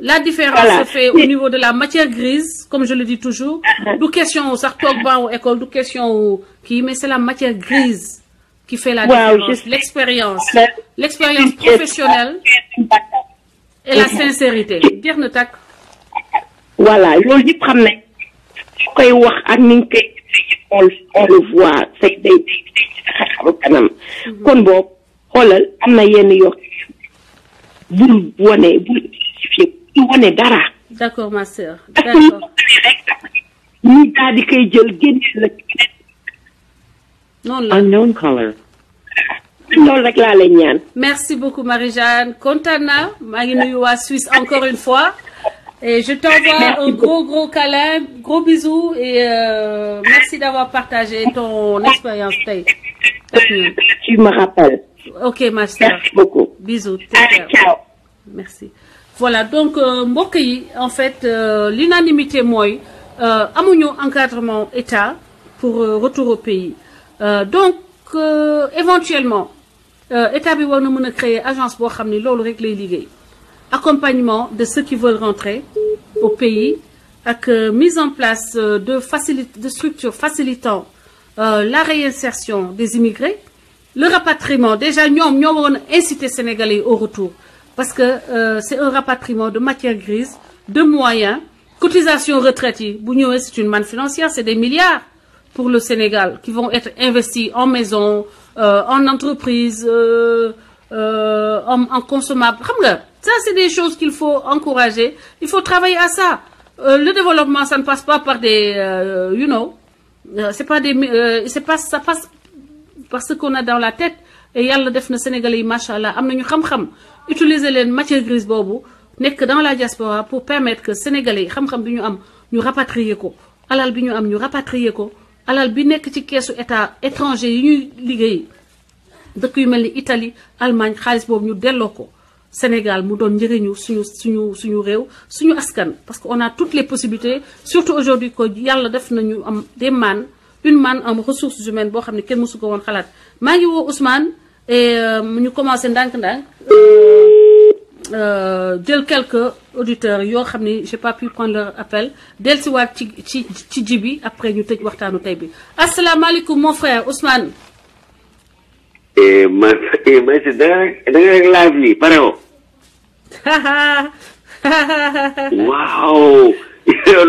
La différence se fait au niveau de la matière grise, comme je le dis toujours. Du question sax toog ban ou école, du question kii, mais c'est la matière grise qui fait la différence. L'expérience professionnelle. Et la sincérité jeex na tàkk. voilà loolu yëpp xam ne su koy wax ak ni nga koy on le voit c'est day xaru kanam. kon boobu xoolal am na yenn yoo bul wane dara. d'accord ma sœur d'accord. ñu daal di koy jël génne la. noonu la unknown caller. loolu rek laa lay ñaan. merci beaucoup Marie-Jeanne kontaan naa maa ngi nuyu waa Suisse encore une fois et je t'envoie un gros câlin gros bisous et merci d'avoir partagé ton expérience tey. tu me rappelles. ok ma sœur. merci beaucoup. bisous. ciao. merci. voilà donc mbokk yi en fait l'unanimité mooy amuñu encadrement état pour retour au pays donc éventuellement. État bi war na mën a créer agence boo xam ne loolu rek lay liggéey accompagnement de ceux qui veulent rentrer au pays ak mise en place de structures facilitant la réinsertion des immigrés le rapatriement déjà ñoom ñoo waroon a inciter Sénégalais au retour parce que c'est un rapatriement de matière grise de moyens cotisation retraite yi bu ñëwee c'est une manne financière c'est des milliards pour le Sénégal qui vont être investis en maison en entreprise en consommable xam nga ça c'est des choses qu'il faut encourager il faut travailler à ça le développement ça ne passe pas par des you know c'est pas des ça passe par ce qu'on a dans la tête et yàlla def na Sénégalais yi macha allah am nañu xam-xam utiliser leen matière grise boobu nekk dans la diaspora pour permettre que Sénégalais yi xam-xam bi ñu am ñu rapatrier ko alal bi ñu am ñu rapatrier ko alal bi nekk ci keesu état étranger yi ñuy liggéey dëkk yu mel ni Italie Allemagne xaalis boobu ñu delloo ko Sénégal mu doon njëriñu suñu réew suñu askan parce que on a toutes les possibilités surtout aujourd'hui que yàlla def nañu am des mannes une manne en ressources humaines boo xam ne kenn mësu ko woon xalaat maa ngi woo Ousmane et ñu commencé ndànk-ndànk jël quelques auditeurs yoo xam ni j'ai pas pu prendre leur appel dellusiwaat ci ji bi après ñu tëj waxtaanu tey bi asalaamaaleykum mon frère Ousmane. man si da nga rek live lii pare woo. waaw.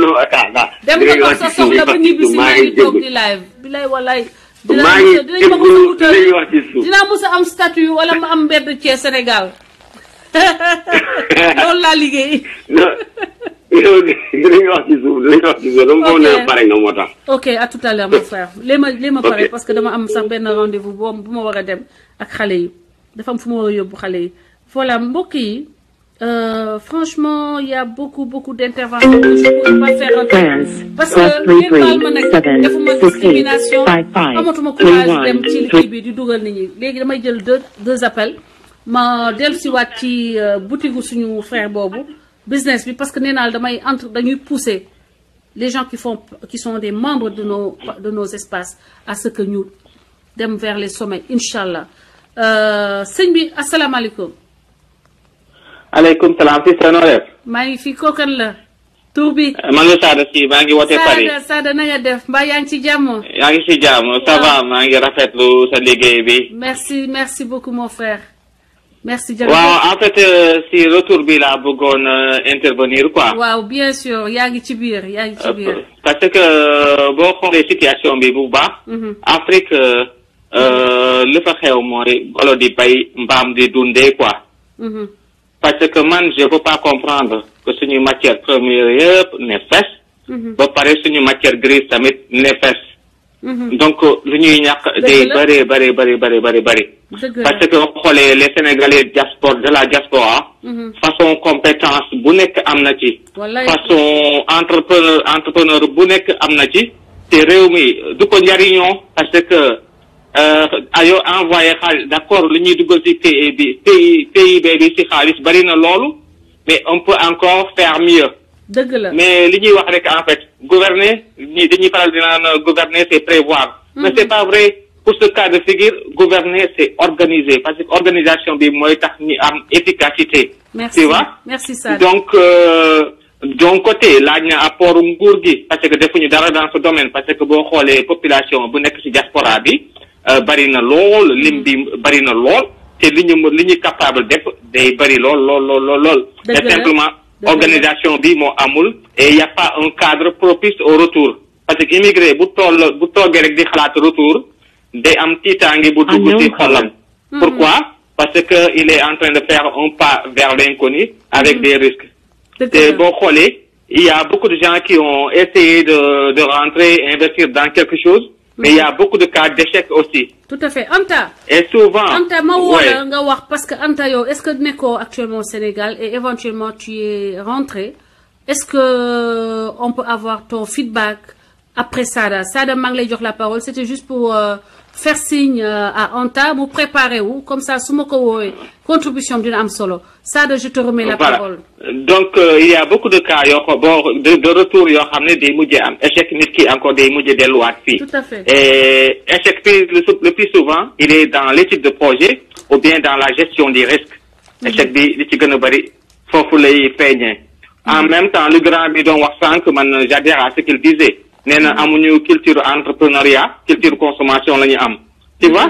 non attends. dem nga ko sa soxla ba ñibbi si maa ngi toog di live bilay walaay. maa ngi déglu dinañ wax ci suuf dinaa mos a am statut wala ma am mbedd Thiès Sénégal. loolu laa liggéey. non dinañ wax ci suuf dama foog ne pare nga moo tax. ok à tout à l'heure mon frère léegi ma pare parce que dama am sax benn rendez-vous bu ma war a dem ak xale yi dafa am fu ma war a yóbbu xale yi voilà mbokk yi franchement il y a beaucoup d'interventions que je ne pourrais pas faire entrer parce que ngeen baal ma nag defuma discrimination amatuma courage dem ci kii bi di dugal nit ñi léegi damay jël deux appels ma dellusiwaat ci boutique suñu frère boobu business bi parce que nee naa dañuy pousser les gens qui sont des membres de nos espaces à ce que ñu dem vers les sommets inchallah sëñ bi asalaamaaleykum. aleykum salaam si sa noo def. maa ngi fi kookan la. tur bi. man la Sada si maa ngi wootee Paris. Sada na nga def mbaa yaa ngi ci jàmm. yaa ngi ci jàmm ça va maa ngi rafetlu sa liggéey bi. merci beaucoup mon frère. merci jërëjëf waaw en fait si retour bi laa bëggoon intervenir quoi. waaw bien sûr yaa ngi ci biir parce que boo xoolee situation bi bu baax. Afrique li fa xew mooy golo di bay mbaam di dundee quoi. parce que man je peux pas comprendre que suñu matière première yëpp ne fes. ba pare suñu matière grise tamit ne fes. donc lu ñuy ñàkk day bëri. parce que xoolee les Sénégalais de la diaspora. façon compétence bu nekk am na ci. façon entrepreneur bu nekk am na ci. te réew mi du ko njariñoo parce que ayo envoyé xaalis d'accord lu ñuy dugal ci PIB bi ci xaalis bari na loolu mais on peut encore faire mieux. dëgg la mais li ñuy wax rek en fait gouverner dañuy faral di naan gouverner c'est prévoir. mais c'est pas vrai pour ce cas de figure gouverner c'est organiser parce que organisation bi mooy tax ñu am efficacité. merci tu vois merci Sada. donc côté laaj na apport nguur gi parce que defuñu dara dans ce domaine parce que boo xoolee population bu nekk ci diaspora bi bari na lool lim bi bari na lool te li ñu capable def day bari lool. dëgg simplement. organisation bi moo amul et y a pas un cadre propice au retour parce que immigré bu toogee rek di xalaat retour day am tiitaange bu dugg ci xolam. pourquoi parce que il est en train de faire un pas vers l'inconnu avec des risques. te boo xoolee il y a beaucoup de gens qui ont essayé de rentrer investir dans quelque chose. mais il y a beaucoup de cas d'échec aussi. tout à fait Anta. et souvent Anta ma woo la nga wax parce que Anta yow est-ce que nekkoo actuellement au Sénégal et éventuellement tu es rentré est-ce que on peut avoir ton feedback après Sada maa ngi lay jox la parole c'était juste pour faire signe à Anta mu préparer wu comme ça su ma ko woowee contribution bi dina am solo Sada je te remets la parole. donc il y a beaucoup de cas yoo ko de retour yoo xam ne day mujjee am échec nit ki encore day mujjee delluwaat fii. tout à fait et échec bi le plus souvent il est dans l'étude de projet ou bien dans la gestion des risques. échec bi li ci gën a bari foofu lay feeñee. en même temps le grand bi doon wax sànq man j'adhère à ce qu'il disait. nee na amuñu culture entrepreneuriat culture consommation la ñu am. tu vois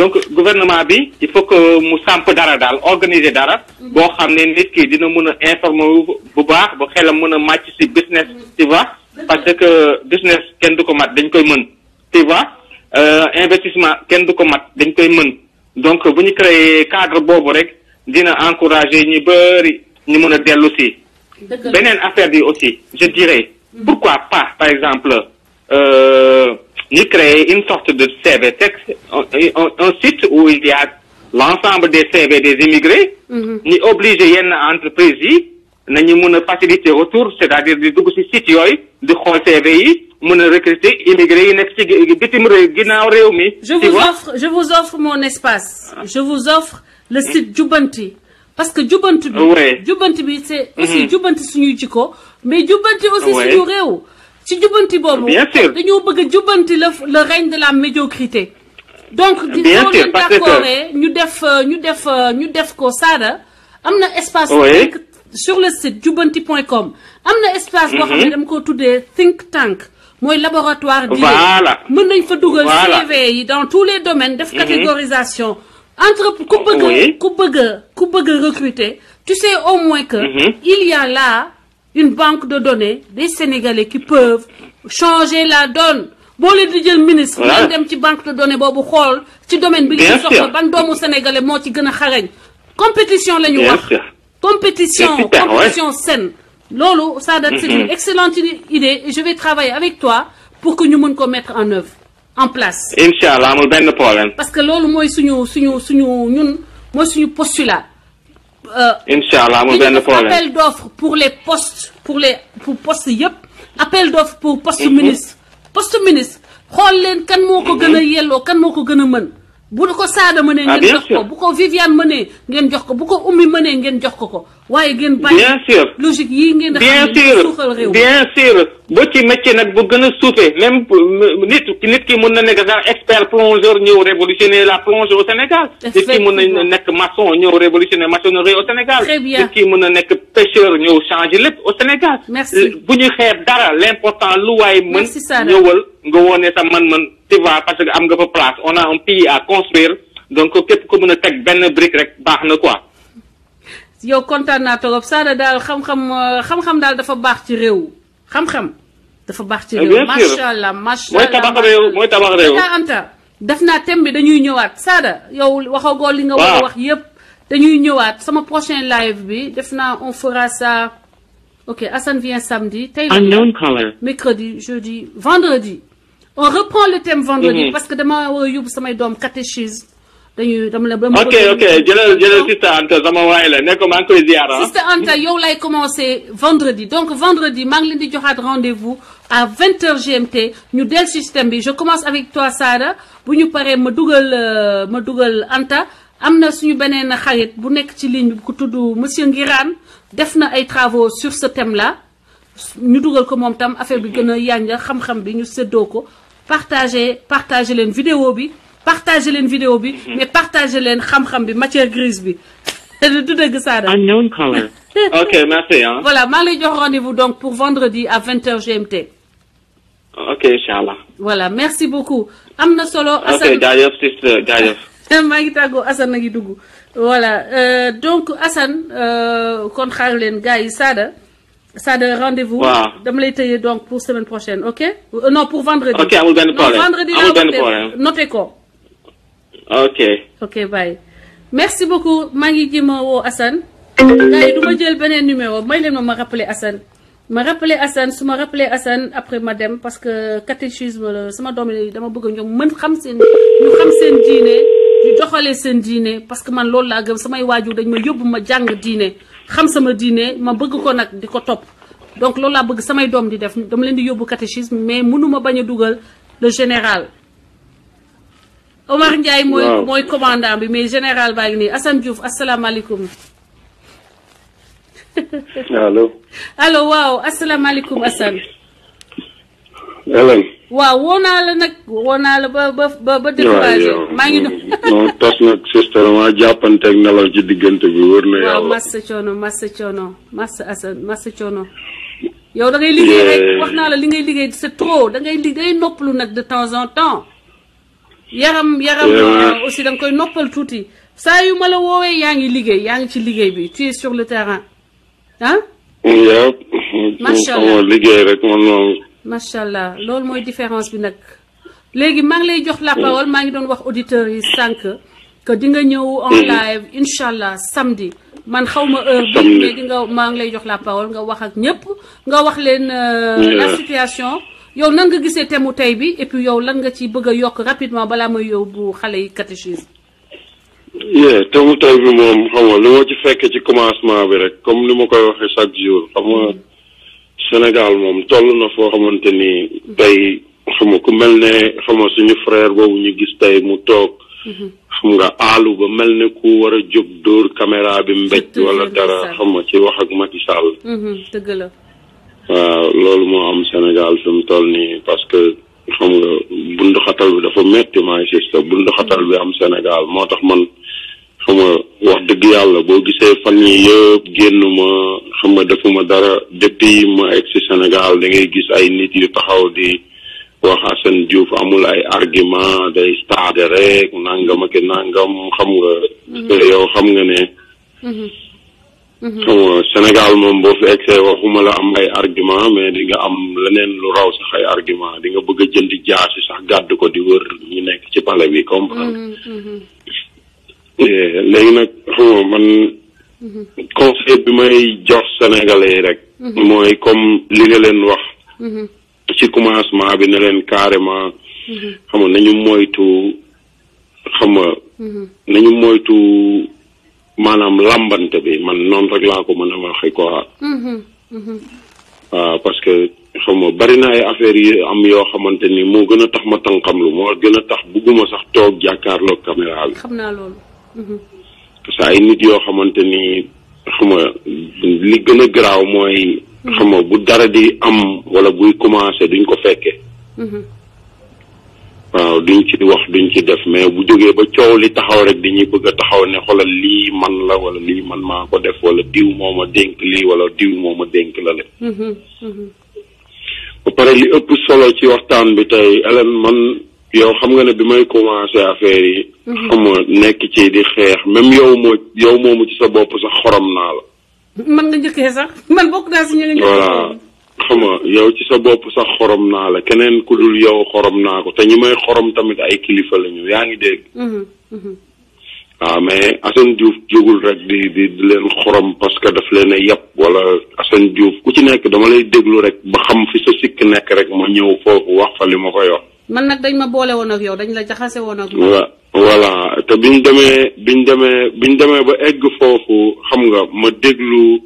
donc gouvernement bi il faut que mu samp dara daal organiser dara. boo xam ne nit ki dina mën a informer bu baax ba xelam mën a màcc ci business. tu vois parce que business kenn du ko mat dañ koy mën. tu vois investissement kenn du ko mat dañ koy mën donc bu ñu créer cadre boobu rek dina encourager ñu bari ñu mën a dellu ci. beneen affaire bi aussi je dirais. pourquoi pas par exemple ñu créer une sorte de CV texte un site où il y a l'ensemble des CV des immigrés. ñu obliger yenn entreprises yi nañu mën a faciliter retour c'est-à-dire di dugg ci site yooyu di xool CV yi mën a recruter immigrés yi nekk ci bitim réew ginnaaw réew mi. je vous offre mon espace. je vous offre le site Jubbanti. parce que jubbanti bi. jubbanti bi c'est aussi jubbanti suñuy jikko mais jubbanti aussi suñu réew. ci jubbanti boobu. bien sûr dañoo bëgg a jubbanti le règne de la médiocrité. donc bien sûr parce que ñu def ko Sada amna espace sur le site jubanti.com amna espace boo xam ne dama ko tuddee think tank mooy laboratoire d'idées mën nañ fa dugal CV yi dans tous les domaines def catégorisation entre ku bëgg recruter tu sais au moins que il y a là une banque de données des Sénégalais qui peuvent changer la donne boo leen di jël ministre ngeen dem ci banque de données boobu xool ci domaine bi ngeen soxla ban doomu Sénégalais moo ci gën a xarañ compétition la ñu wax compétition saine loolu ça date c'est une excellente idée et je vais travailler avec toi pour que ñu mën ko mettre en œuvre en place Inch'Allah amul benn problème parce que loolu mooy suñu ñun mooy suñu postulat Inch'Allah amul benn problème appel d'offres pour les postes pour postes yëpp appel d'offres pour poste ministre xool leen kan moo ko gën a yelloo kan moo ko gën a mën bu ko Sada mënee ngeen jox ko bu ko Viviane mënee ngeen jox ko bu ko Oumy mënee ngeen jox ko waaye ngeen bàyyi logique yi ngeen di xam ne suuxal réew bien sûr boo ci métier nag bu gën a suufee même nit ki mën na nekk sax expert plongeur ñëw révolutionner la plonge au Sénégal nit ki mën na nekk maçon ñëw révolutionner maçonnerie au Sénégal nit ki mën na nekk pêcheur ñëw changer lépp au Sénégal bu ñu xeeb dara l'important lu waay mën ñëwal nga wone sa man-man tu vois parce que am nga fa place on a un pays à construire donc képp ko mën a teg benn brique rek baax na quoi yow kontaan naa torop Sada daal xam-xam daal dafa baax ci réew xam-xam dafa baax ci réew macha allah mooy tabax réew Anta def naa thème bi dañuy ñëwaat Sada yow waxagoo li nga war a wax yépp dañuy ñëwaat sama prochain live bi def naa on fera ça ok Assane vient samedi tey mercredi jeudi vendredi on reprend le thème vendredi parce que dama war a yóbbu samay doom catéchisme ok jëlal Sister Anta sama waay la ne ko maa ngi koy ziara Sister Anta yow lay commencer vendredi donc vendredi maa ngi leen di joxaat rendez-vous à 20h GMT ñu del système bi je commence avec toi Sada bu ñu paree ma dugal Anta am na suñu beneen xarit bu nekk ci ligne bi ku tudd monsieur Ngirane def na ay travaux sur ce thème là ñu dugal ko moom tam affaire bi gën a yànja xam-xam bi ñu séddoo ko partager leen vidéo bi mais partagez leen xam-xam bi matière grise bi du dëgg Sada unknown caller ok merci hein voilà maa ngi lay jox rendez-vous donc pour vendredi à 20h GMT ok inchallah voilà merci beaucoup am na solo Assane ok jaajëf sister jaajëf maa ngi tàggoo Assane na ngi dugg voilà donc Assane kon xaar leen gars yi Sada rendez-vous dama lay tëye donc pour semaine prochaine ok non pour vendredi ok amul benn problème vendredi amul benn problème noté ko ok bye merci beaucoup maa ngi jéem a woo Assane gars yi du ma jël beneen numéro may leen ma rappeler Assane su ma rappeler Assane après ma dem parce que catéchisme la sama doom yi dama bëgg ñoom ñu xam seen diine di doxalee seen diine parce que man loolu laa gëm samay waajur dañ ma yóbbu ma jàng diine xam sama diine ma bëgg ko nag di ko topp donc loolu laa bëgg samay doom di def dama leen di yóbbu catéchisme mais mënuma bañ a dugal le général Omar Ndiaye mooy commandant bi mais général baa ngi nii Assane Diouf asalaamaaleykum allo waaw asalaamaaleykum Assane waaw woo naa la ba découragé maa ngi non tas nag sister ma jàppanteeg nelaw ci diggante bi wër na yàlla waaw massa coono Assane massa coono yow da ngay liggéey rek wax naa la li ngay liggéey c'est trop da ngay noppalu nag de temps en temps yaram aussi da nga koy noppal tuuti saa yu ma la woowee yaa ngi ci liggéey bi tu es sur le terrain ah macha allah liggéey rek man moom macha allah loolu mooy différence bi nag léegi maa ngi lay jox la parole maa ngi doon wax auditeurs yi sànq que di nga ñëw en live incha allah samedi man xaw ma heure bi mais maa ngi lay jox la parole nga wax ak ñëpp nga wax leen la situation yow nan nga gisee thème tey bi et puis yow lan nga ci bëgg a yokk rapidement balaa may yóbbu xale yi catéchisme thème tey bi moom xam nga li ma ci fekkee ci commencement bi rek comme ni ma koy waxee chaque jour xam nga Sénégal moom toll na foo xamante ni tey xam nga ku mel ne xam nga suñu frère boobu ñu gis tey mu toog xam nga aalu ba mel ne ku war a jóg dóor caméra bi mbéj wala dara xam nga ci wax ak Macky Sall dëgg la waaw loolu moo am Sénégal fi mu toll nii parce que xam nga bunduxatal bi dafa metti maa ngi si bunduxatal bi am Sénégal moo tax man xam nga wax dëgg yàlla boo gisee fan yi yëpp génnuma xam nga defuma dara depuis ma egg si Sénégal da ngay gis ay nit yu taxaw di wax Assane Diouf amul ay argument day stade rek nangam ak nangam xam nga yow xam nga ne xam nga Sénégal moom boo fi egsee waxuma la am ay argument mais di nga am leneen lu raw sax ay argument di nga bëgg a jënd jaasi sax gàddu ko di wër ñu nekk ci palais bi comprendre léegi nag xam nga man conseil bi may jox sénégalais yi rek mooy comme li nga leen wax ci commencement bi ne leen carrément xam nga nañu moytu xam nga nañu moytu maanaam lambante bi man noonu rek laa ko mën a waxee quoi waaw parce que xam nga bari na ay affaires yi am yoo xamante ni moo gën a tax ma tànqamlu moo gën a tax bugguma sax toog jàkkaarloog caméra bi xam naa loolu parce que ay nit yoo xamante ni xam nga li gën a garaaw mooy xam nga bu dara di am wala buy commencé duñ ko fekkee waaw duñ ci wax duñ ci def mais bu jógee ba coow li taxaw rek dañuy bëgg a taxaw ne xoolal lii man la wala lii man maa ko def wala diw moo ma dénk lii wala diw moo ma dénk la le ba pare li ëpp solo ci waxtaan bi tey Hélène man yow xam nga ne bi may commencé affaire yi xam nga nekk ci di xeex même yow moomu ci sa bopp sax xorom naa la man nga njëkkee sax man bokk naa si ñu nga voilà xam nga yow ci sa bopp sax xorom naa la keneen ku dul yow xorom naa ko te ñi may xorom tamit ay kilifa lañu yaa ngi dégg waaw mais Assane Diouf jógul rek di leen xorom parce que daf leen a yàpp wala Assane Diouf ku ci nekk dama lay déglu rek ba xam fi sa sikk nekk rek ma ñëw foofu wax fa li ma koy wax man nag dañ ma boole woon ak yow dañ la jaxase woon ak voilà te biñ demee ba egg foofu xam nga ma déglu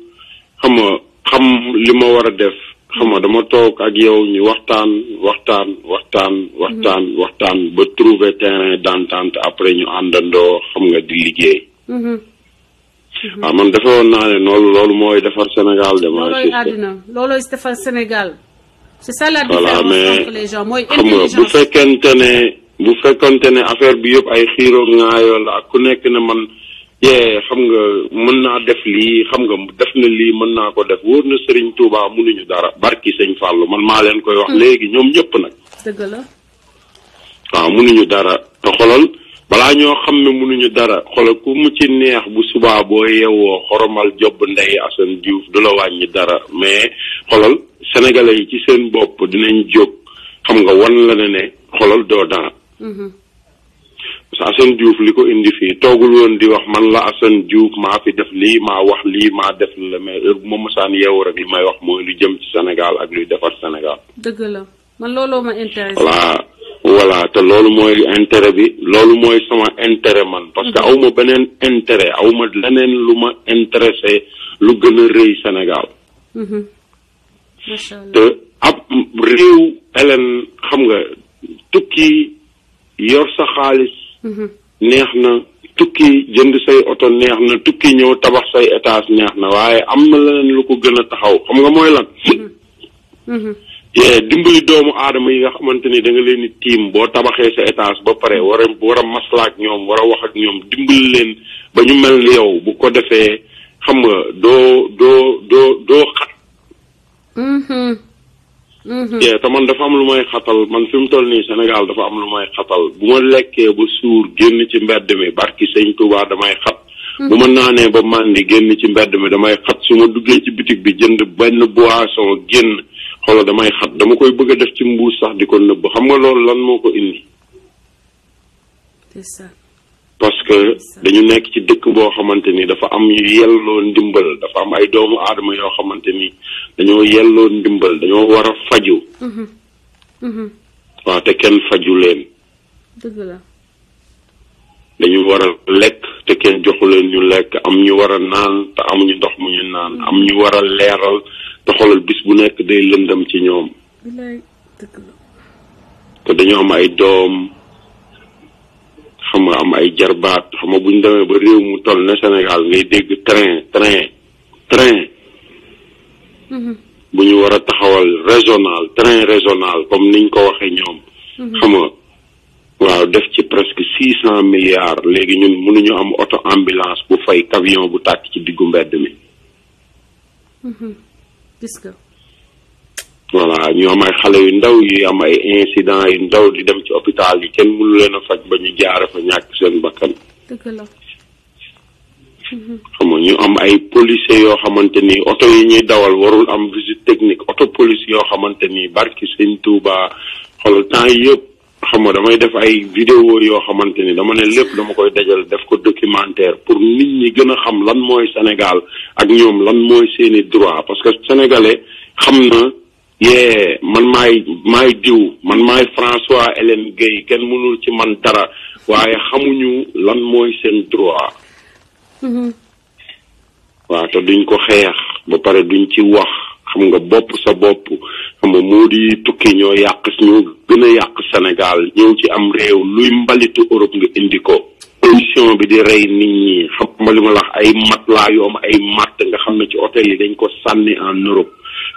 xam nga xam li ma war a def xam nga dama toog ak yow ñu waxtaan ba trouver terrain d'entente après ñu àndandoo xam nga di liggéey waaw man defe woon naa ne loolu mooy defar Sénégal de loolooy àddina loolooy defar Sénégal c'est ça la différence entre les gens mooy xam nga bu fekkente ne affaire bi yëpp ay xiiroo ŋaayoo la ak ku nekk ne man xam nga mën naa def lii xam nga def na lii mën naa ko def wóor na Serigne Touba mënuñu dara barki Sëñ Fallou man maa leen koy wax léegi ñoom ñëpp nag dëgg la waaw mënuñu dara te xolal balaa ñoo xam ne mënuñu dara xolal ku mu ci neex bu subaa boo yeewoo xoromal job ndey Assane Diouf du la wàññi dara mais xolal sénégalais yi ci seen bopp dinañ jóg xam nga wan la ne xolal doo dara parce que Assane Diouf li ko indi fii toogul woon di wax man la Assane Diouf maa fi def lii maa wax lii maa def la mais heure bu ma mosaan yeewu rek li may wax mooy lu jëm ci Sénégal ak luy defar Sénégal. dëgg la man looloo ma intéressé. voilà te loolu mooy intérêt bi loolu mooy sama intérêt man parce que aw ma beneen intérêt aw ma leneen lu ma intéressé lu gën a rëy Sénégal. macha allah te ab réew Hélène xam nga tukki yor sa xaalis. neex na tukki jënd say oto neex na tukki ñëw tabax say étage neex na waaye am na leneen lu ko gën a taxaw xam nga mooy lan dimbali doomu aadama yi nga xamante ni da nga leen di tiim boo tabaxee sa étage ba pare war a maslaak ñoom war a wax ak ñoom dimbali leen ba ñu mel ni yow bu ko defee xam nga doo xat te man dafa am lu may xatal man fi mu toll nii Sénégal dafa am lu may xatal bu ma lekkee ba suur génn ci mbedd mi barki Sëñ Touba damay xat bu ma naanee ba màndi génn ci mbedd mi damay xat su ma duggee ci bitig bi jënd benn boisson génn xoolal damay xat dama koy bëgg a def ci mbuus sax di ko nëbb xam nga loolu lan moo ko indi parce que dañu nekk ci dëkk boo xamante ni dafa am yu yelloo ndimbal dafa am ay doomu aadama yoo xamante ni dañoo yelloo ndimbal dañoo war a faju waaw te kenn faju leen dëgg la dañu war a lekk te kenn joxu leen ñu lekk am ñu war a naan te amuñu ndox mu ñu naan am ñu war a leeral te xoolal bis bu nekk day lëndam ci ñoom te dañu am ay doom xam nga am ay jarbaat xam nga bu ñu demee ba réew mu toll ne Sénégal ngay dégg train bu ñu war a taxawal train régional comme niñ ko waxee ñoom xam nga waaw def ci presque 600 milliards léegi ñun mënuñu am auto ambulance bu fay camion bu tàkk ci diggu mbedd mi. gis nga. voilà ñu am ay xale yu ndaw yu am ay incident yu ndaw di dem ci hôpital yi kenn mënu leen a faj ba ñu jaare fa ñàkk seen bakkan. dëgg la. xam nga ñu am ay policiers yoo xamante ni oto yi ñuy dawal warul am visite technique auto police yoo xamante ni barki sëñ Touba xool temps yëpp xam nga damay def ay vidéo yoo xamante ni dama ne lépp dama koy dajal def ko documentaire pour nit ñi gën a xam lan mooy Sénégal ak ñoom lan mooy seeni droit parce que sénégalais xam na man maay diw man maay François Hélène Guèye kenn mënul ci man dara waaye xamuñu lan mooy seen droit. waaw te duñ ko xeex ba pare duñ ci wax xam nga bopp sa bopp xam nga moo di tukki ñoo gën a yàq Sénégal ñëw ci am réew luy mbalitu Europe nga indi ko pollution bi di rey nit ñi xam nga li ma la wax ay matelas yu am ay matt nga xam ne ci hôtel yi dañ ko sànni en Europe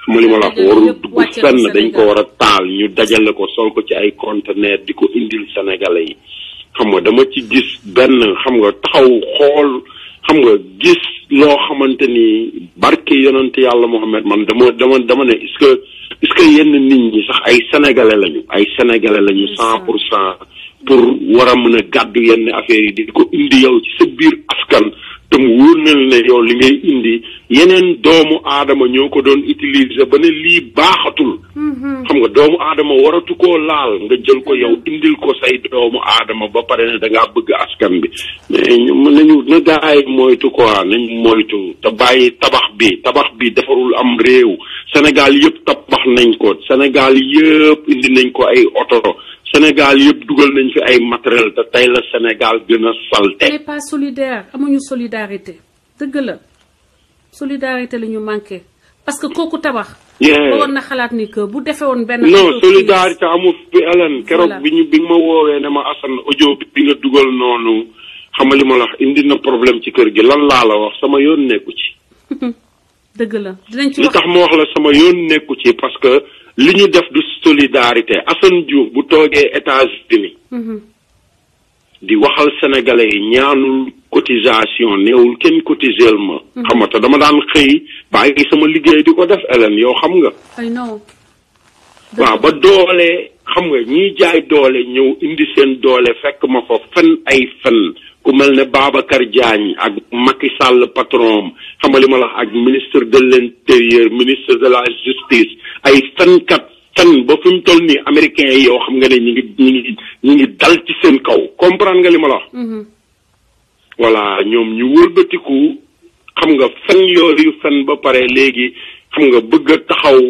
xam nga li ma la wax warul dugg fenn dañ ko war a taal ñu dajale ko sol ko ci ay conteneur di ko indil Sénégalais yi xam nga dama ci gis benn xam nga taxaw xool xam nga gis loo xamante ni barke yonante yàlla Mohamed man dama ne est-ce que yenn nit ñi sax ay sénégalais lañu 100% pour war a mën a gàddu yenn affaires yi di ko indi yow ci sa biir askan te mu wóor na ne yow li ngay indi yeneen doomu aadama ñoo ko doon utiliser ba ne lii baaxatul. xam nga doomu aadama waratu koo laal nga jël ko yow indil ko say doomu aadama ba pare ne da ngaa bëgg askan bi mais nañu na gaay moytu quoi nañ moytu te bàyyi tabax bi defarul am réew Sénégal yëpp tabax nañ ko Sénégal yëpp indi nañ ko ay oto Sénégal yëpp dugal nañ fi ay matériel te tey la Sénégal gën a salte. on n'est pas solidaire amuñu solidarité dëgg la solidarité la ñu manqué parce que kooku tabax. ba woon na xalaat ni que bu defee woon benn. non solidarité amul fi Hélène keroog bi nga ma woowee ne ma Assane audio bi nga dugal noonu xam nga li ma la wax indi na problème ci kër gi lan laa la wax sama yoon nekku ci. dëgg la dinañ ci wax li tax ma wax la sama yoon nekku ci parce que li ñu def du solidarité Assane Diouf bu toogee États-Unis di waxal sénégalais yi ñaanul cotisation néewul kenn cotiseel ma. xam nga te dama daan xëy bàyyi sama liggéey di ko def Hélène yow xam nga. ay non. waaw ba doole xam nga ñiy jaay doole ñëw indi seen doole fekk ma fa fen ay fen ku mel ne Babacar Diagne ak Macky Sall patron xam nga li ma la wax ak ministre de l'intérieur ministre de la justice ay fenkat fen ba fi mu toll nii américains yi yow xam nga ne ñi ngi dal ci seen kaw comprendre nga li ma la wax. voilà ñoom ñu wëlbatiku xam nga fen yooyu fen ba pare léegi xam nga bëgg a taxaw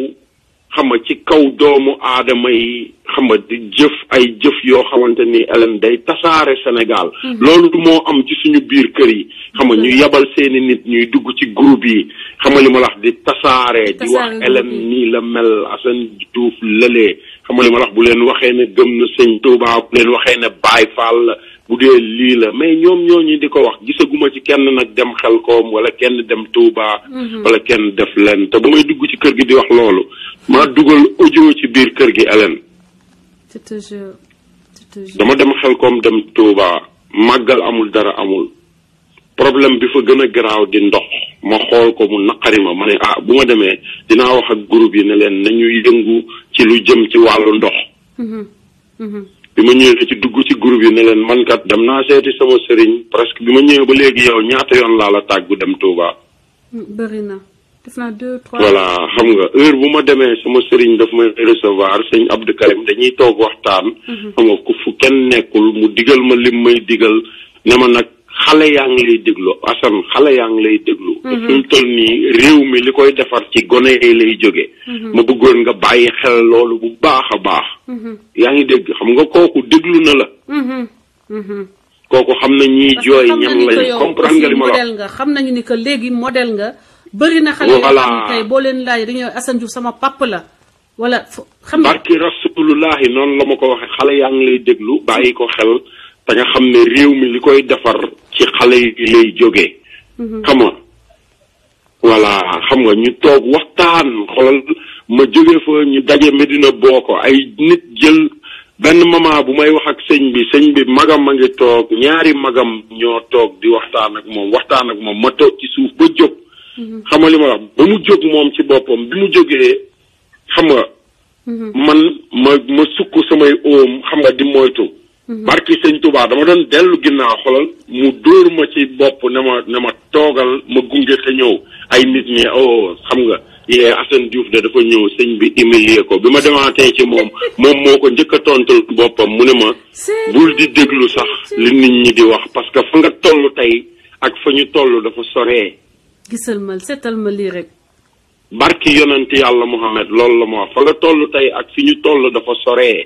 xam nga ci kaw doomu aadama yi xam nga di jëf ay jëf yoo xamante ni Hélène day tasaare Sénégal. loolu moo am ci suñu biir kër yi xam nga ñu yabal seeni nit ñuy dugg ci groupe yi xam nga li ma la wax di tasaare di wax Hélène nii la mel Assane Diouf lëlee xam nga li ma la wax bu leen waxee ne gëm na sëñ Touba bu leen waxee ne Baye Fall la bu dee lii la mais ñoom ñooñu di ko wax gisaguma ci kenn nag dem Xelkom wala kenn dem Touba. wala kenn def leen te ba may dugg ci kër gi di wax loolu maa dugal audio ci biir kër gi Hélène. dama dem Xelkom dem Touba màggal amul dara amul problème bi fa gën a garaaw di ndox ma xool ko mu naqari ma ne bu ma demee dinaa wax ak groupe yi ne leen nañu yëngu ci lu jëm ci wàllu ndox. bi ma ñëwee ci dugg ci groupe yi ne leen man kat dem naa seeti sama sëriñ presque bi ma ñëwee ba léegi yow ñaata yoon laa la tàggu dem Touba. bëri na def naa 2-3. voilà xam nga heure bu ma demee sama sëriñ daf may recevoir sëñ Abdou Karim dañuy toog waxtaan. xam nga ku fu kenn nekkul mu digal ma lim may digal ne ma nag xale yaa ngi lay déglu Assane xale yaa ngi lay déglu. te fi mu toll nii réew mi li koy defar ci gone yi lay jóge ma bëggoon nga bàyyi xel loolu bu baax a baax. yaa ngi dégg xam nga kooku déglu na la. kooku xam na ñiy jooy ñan lañ comprendre nga li ma la modèle nga xam nañu ni que léegi modèle nga. bëri na xale yoo xam ne tey boo leen laaj dañoo Assane Diouf sama papa la wala xam nga. barki rasulullahi noonu la ma ko waxee xale yaa ngi lay déglu bàyyi ko xel te nga xam ne réew mi li koy defar ci xale yi lay jógee. xam nga voilà xam nga ñu toog waxtaan xoolal ma jóge fa ñu daje Medina boo ko ay nit jël benn moment bu may wax ak sëñ bi magam a ngi toog ñaari magam ñoo toog di waxtaan ak moom ma toog ci suuf ba jóg xam nga li ma wax ba mu jóg moom ci boppam bi mu jógee xam nga man ma sukk samay oom xam nga di moytu barki sëñ Touba dama doon dellu ginnaaw xolal mu dóor ma ci bopp ne ma toogal ma gunge te ñëw ay nit ñi xam nga Assane Diouf de dafa ñëw sëñ bi humilier ko bi ma demaatee ci moom moo ko njëkk a tontul boppam mu ne ma bul di déglu sax li nit ñi di wax parce que fa nga toll tey ak fa ñu toll dafa soree gisal ma seetal ma lii rek barki yonent yàlla Muhammad loolu la ma wax fa nga toll tey ak fi ñu toll dafa soree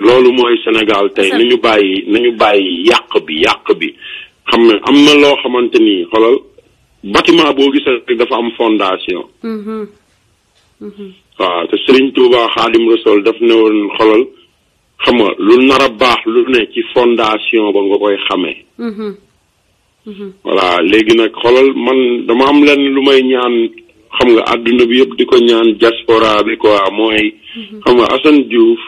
loolu mooy Sénégal tey nañu bàyyi yàq bi xam ne am na loo xamante ni xoolal bâtiment boo gis rek dafa am fondation waaw te Serigne Touba Xaadim Rasul daf ne woon xoolal xam nga lu nar a baax lu ne ci fondation ba nga koy xamee voilà léegi nag xoolal man dama am leen lu may ñaan xam nga àdduna bi yëpp di ko ñaan diaspora bi quoi mooy xam nga Assane Diouf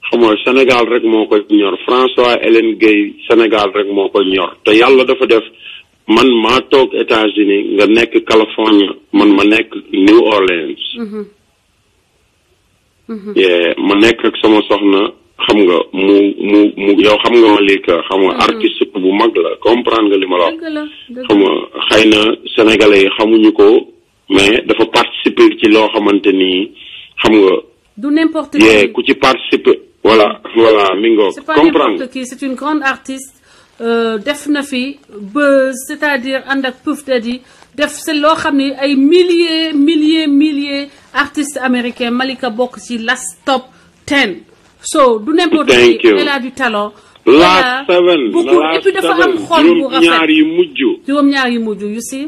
xam nga Sénégal rek moo ko ñor François Hélène Gueye Sénégal rek moo ko ñor te yàlla dafa def man maa toog États-Unis nga nekk Californie man ma nekk New Orleans ma nekk ak sama soxna xam nga mu yow xam nga ma lii ka xam nga artiste bu mag la comprendre nga li ma la wax xam nga xëy na sénégalais yi xamuñu ko mais dafa participer ci loo xamante ni xam nga du n'importe qui ku ci participer voilà mi ngoog c'est pas n'importe qui c'est une grande artiste def na fi buzz c'est-à-dire ànd ak Puff Daddy def c'est loo xam ne ay milliers artistes américains Malika bokk ci last top 10 so du n'importe qui elle a du talent last seven beaucoup et puis dafa am xol bu rafet juróom-ñaar yi mujj you see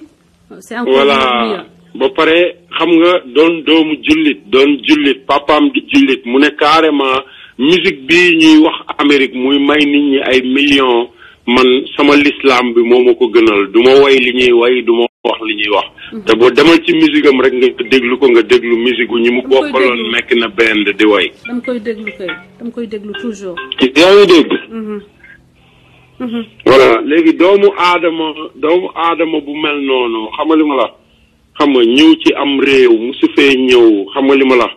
c'est encore mieux ba pare xam nga doon doomu jullit papaam di jullit mu ne carrément musique bi ñuy wax Amérique muy may nit ñi ay millions man sama l'islam bi moo ma ko gënal du ma way li ñuy way du ma wax li ñuy wax te boo demal ci musique am rek nga déglu musique gu ñi mu bokkaloon nekk na band di way dama koy déglu toujours yaa ngi dégg voilà léegi doomu aadama bu mel noonu xam nga li ma la xam nga ñëw ci am réew mu su fee ñëw xam nga li ma la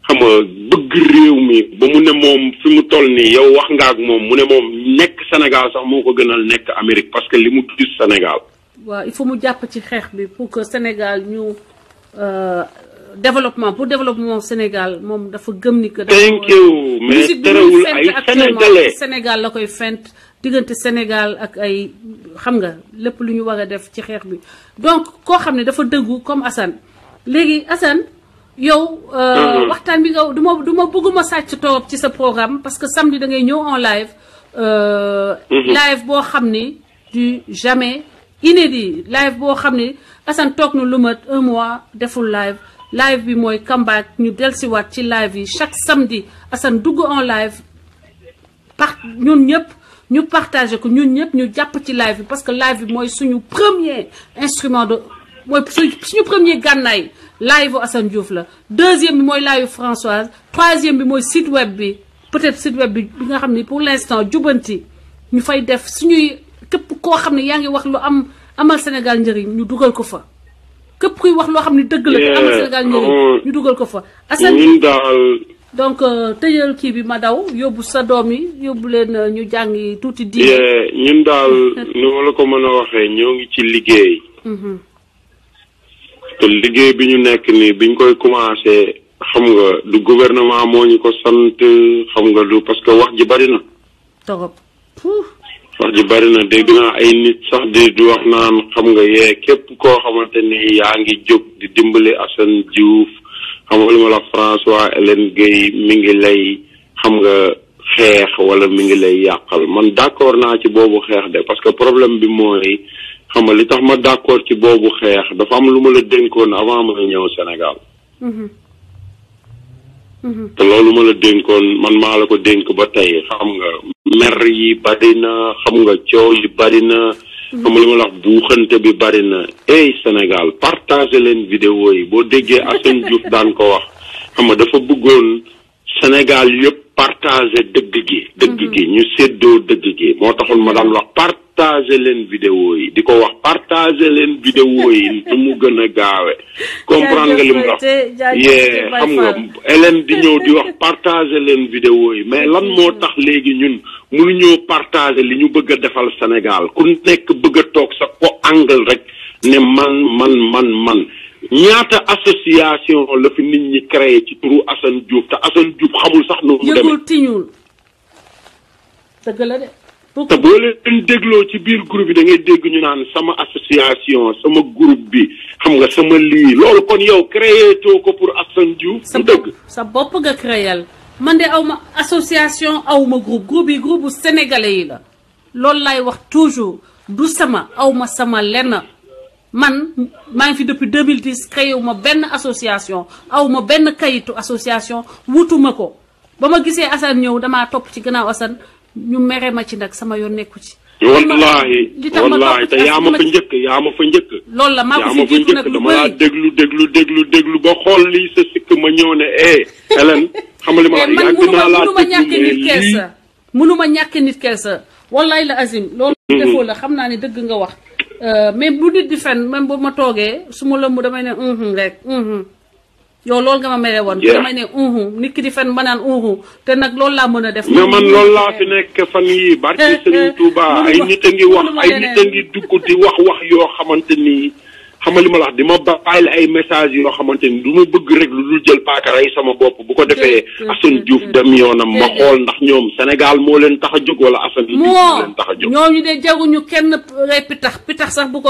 xam nga bëgg réew mi ba mu ne moom fi mu toll nii yow wax nga ak moom mu ne moom nekk Sénégal sax moo ko gënal nekk Amérique parce que li mu gis Sénégal. waaw il faut mu jàpp ci xeex bi pour que Sénégal ñu développement Sénégal moom dafa gëm ni que. thank you mais terewul ay sénégalais Sénégal la koy fent diggante Sénégal ak ay xam nga lépp lu ñu war a def ci xeex bi donc koo xam ne dafa dëggu comme Assane léegi Assane yow. waxtaan bi nga du ma bëgguma sàcc torop ci sa programme parce que samedi da ngay ñëw en live. live boo xam ni du jamais inédit live boo xam ni Assane toog na lu mat 1 mois deful live bi mooy comeback ñu dellusiwaat ci live yi chaque samedi Assane dugg en live ñun ñëpp ñu partagé ko ñun ñëpp ñu jàpp ci live bi parce que live bi mooy suñu premier instrument mooy suñu premier gànnaay live Assane Diouf la deuxième bi mooy live Françoise troisième bi mooy site web bi peut-être site web bi nga xam ni pour l'instant jubanti ñu fay def suñuy képp koo xam ne yaa ngi wax lu amal Sénégal njëriñ ñu dugal ko fa képp kuy wax loo xam ne dëgg la te amal Sénégal njëriñ ñu dugal ko fa Assane donc tëjal kii bi ma daw yóbbu sa doom yi yóbbu leen ñu jàngi tuuti diine ñun daal ni ma la ko mën a waxee ñoo ngi ci liggéey te liggéey bi ñu nekk nii biñ koy commencé xam nga du gouvernement moo ñu ko sant xam nga du parce que wax ji bari na torop wax ji bari na dégg naa ay nit sax di wax naan xam nga képp koo xamante ni yaa ngi jóg di dimbali Assane Diouf xam nga li ma la François Hélène Gueye mi ngi lay xam nga xeex wala mi ngi lay yàqal man d'accord naa ci boobu xeex de parce que problème bi mooy xam nga li tax ma d'accord ci boobu xeex dafa am lu ma la dénkoon avant ma ñëw Sénégal te loolu ma la dénkoon man maa la ko dénk ba tey xam nga mer yi bari na xam nga coow yi bari na xam nga li ma la wax buuxante bi bari na Sénégal partager leen vidéo yi boo déggee Assane Diouf daan ko wax xam nga dafa bëggoon Sénégal yëpp partager dëgg gi ñu séddoo dëgg gi moo taxoon ma daan wax partager leen vidéo yi di ko wax partager leen vidéo yi nu mu gën a gaawe comprendre nga li mu wax xam nga Hélène di ñëw di wax partager leen vidéo yi mais lan moo tax léegi ñun mënuñoo partager li ñu bëgg a defal Sénégal ku nekk bëgg a toog sa ko angle rek ne man ñaata association la fi nit ñi créé ci turu Assane Diouf te Assane Diouf xamul sax nu mu demee yëgul tiñul dëgg la de te boo leen dégloo ci biir groupe bi da ngay dégg ñu naan sama association sama groupe bi xam nga sama lii loolu kon yow créé too ko pour Assane Diouf sa bopp sa bopp nga créel man de awma association awma groupe yi groupe bu sénégalais yi la loolu laay wax toujours du sama awma sama lenn man maa ngi fi depuis 2010 créé wu ma benn association aw ma benn kayitu association wutuma ko ba ma gisee Assane ñëw damaa topp ci gannaaw Assane ñu mere ma ci nag sama yoon nekku ci. wallaahi te yaa ma fa njëkk. loolu la maa ko fi jiitu nag lu dama laa déglu ba xool lii sa sikk ma ñëw ne Hélène xam nga li ma wax yàgg naa laa déglu mënuma ñàkk nit kersa wallaahi la azim loolu defoo la xam naa ne dëgg nga wax. mais bu nit di fen même bu ma toogee su ma lëmb damay ne rek yow loolu nga ma mere woon damay ne nit ki di fen ma naan te nag loolu laa mën a def mais man loolu laa fi nekk fan yi barki Serigne Touba ay nit a ngi wax ay nit a ngi dugg di wax yoo xamante ni xam nga li ma la wax di ma bàyyil ay message yoo xamante ni du ma bëgg rek lu dul jël paaka rey sama bopp bu ko defee Assane Diouf dem yoonam ma xool ndax ñoom Sénégal moo leen tax a jóg wala Assane Diouf moo leen tax a jóg ñooñu de jaguñu kenn rey pitax sax bu ko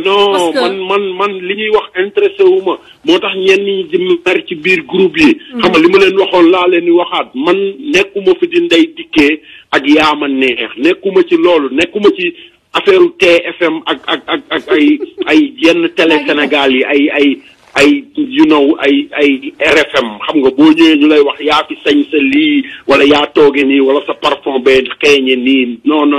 non man li ñuy wax intéressé wu ma moo tax ñenn ñi di mer ci biir groupe yi xam nga li ma leen waxoon laa leen di waxaat man nekkuma fi di ndey dikkee ak yaama neex nekkuma ci loolu nekkuma ci affaire TFM ak ay yenn télé Sénégal yi ay RFM xam nga boo ñëwee ñu lay wax yaa fi sañ sa lii wala yaa tooge nii wala sa parfum bee xeeñe nii non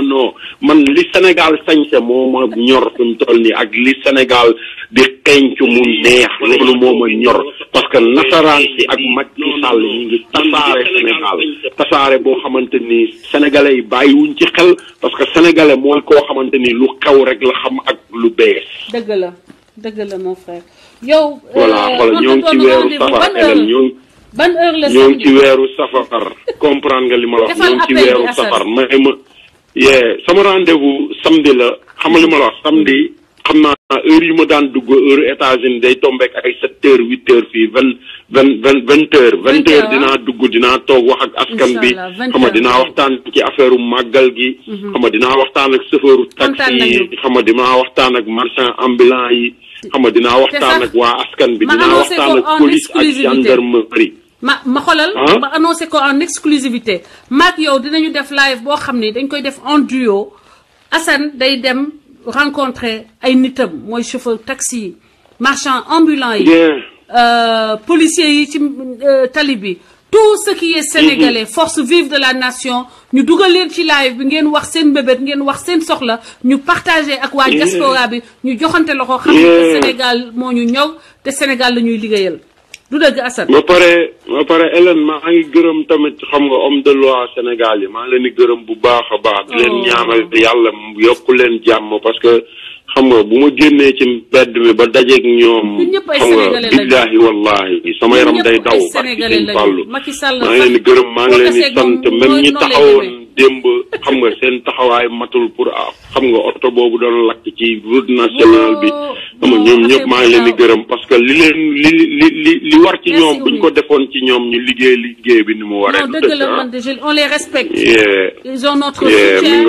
man li Sénégal sañ sa moo ma ñor fi mu toll nii ak li Sénégal di xeeñcu mu neex loolu moo ma ñor parce que nasaraan si ak Macky Sall ñu ngi tasaare Sénégal tasaare boo xamante ni sénégalais yi bàyyiwuñ ci xel parce que sénégalais mooy koo xamante ni lu xew rek la xam ak lu bees. dëgg la mon frère. yow. voilà xoolal ñoo ngi ci weeru safar ban heure la ñoo ngi ci weeru safar comprendre nga li ma la wax ñoo ngi ci weeru safar may ma sama rendez-vous samedi la xam nga li ma la wax samedi xam naa heure yi ma daan dugg heure États-Unis day tombé ak ay 7 heures 8 heures fii 20 heures dinaa dugg dinaa toog wax ak askan bi xam nga dinaa waxtaan ci affaire màggal gi xam nga dinaa waxtaan ak chauffeuru taxi yi xam nga dinaa waxtaan ak marchand ambulant yi xam nga dinaa waxtaan ak waa askan bi dinaa waxtaan ak police ak gendarmerie ma xoolal ma annoncé ko en exclusivité maak yow dinañu def live boo xam ni dañ koy def en duo Assane day dem rencontrer ay nitam mooy chauffeur taxi yi marchand ambulant yi policiers yi ci tali bi tout ce qui est sénégalais force vive de la nation ñu dugal leen ci live bi ngeen wax seen mbébét ngeen wax seen soxla ñu partagé ak waa diaspora bi ñu joxante loxo xam ne Sénégal moo ñu ñëw te Sénégal la ñuy liggéeyal du dëgg Assane ba pare Hélène maa ngi gërëm tamit xam nga homme de loi Sénégal yi maa ngi leen di gërëm bu baax a baax di leen ñaanal yàlla yokku leen jàmm parce que xam nga bu ma génnee ci mbedd mi ba dajeeg ñoom xam nga billaahi wallaahi sama yaram day daw barki seen fàllu maa ngi leen di gërëm maa ngi leen di sant même ñi taxawoon démb xam nga seen taxawaay matul pour xam nga oto boobu doon lakk ci route nationale bi xam nga ñoom ñëpp maa ngi leen di gërëm parce que li leen li war ci ñoom buñ ko defoon ci ñoom ñu liggéey bi ni mu waree non dëgg la man on les respecte ils ont notre soutien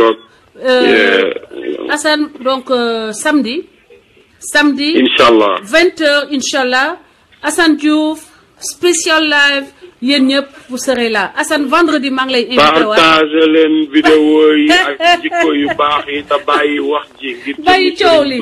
Assane donc samedi inchallah 20h inchallah Assane Diouf spécial live yéen ñëpp vous serez là Assane vendredi maa ngi lay invité waat partage leen vidéo yi ak jikko yu baax yi te bàyyi wax ji ngir bàyyi coow li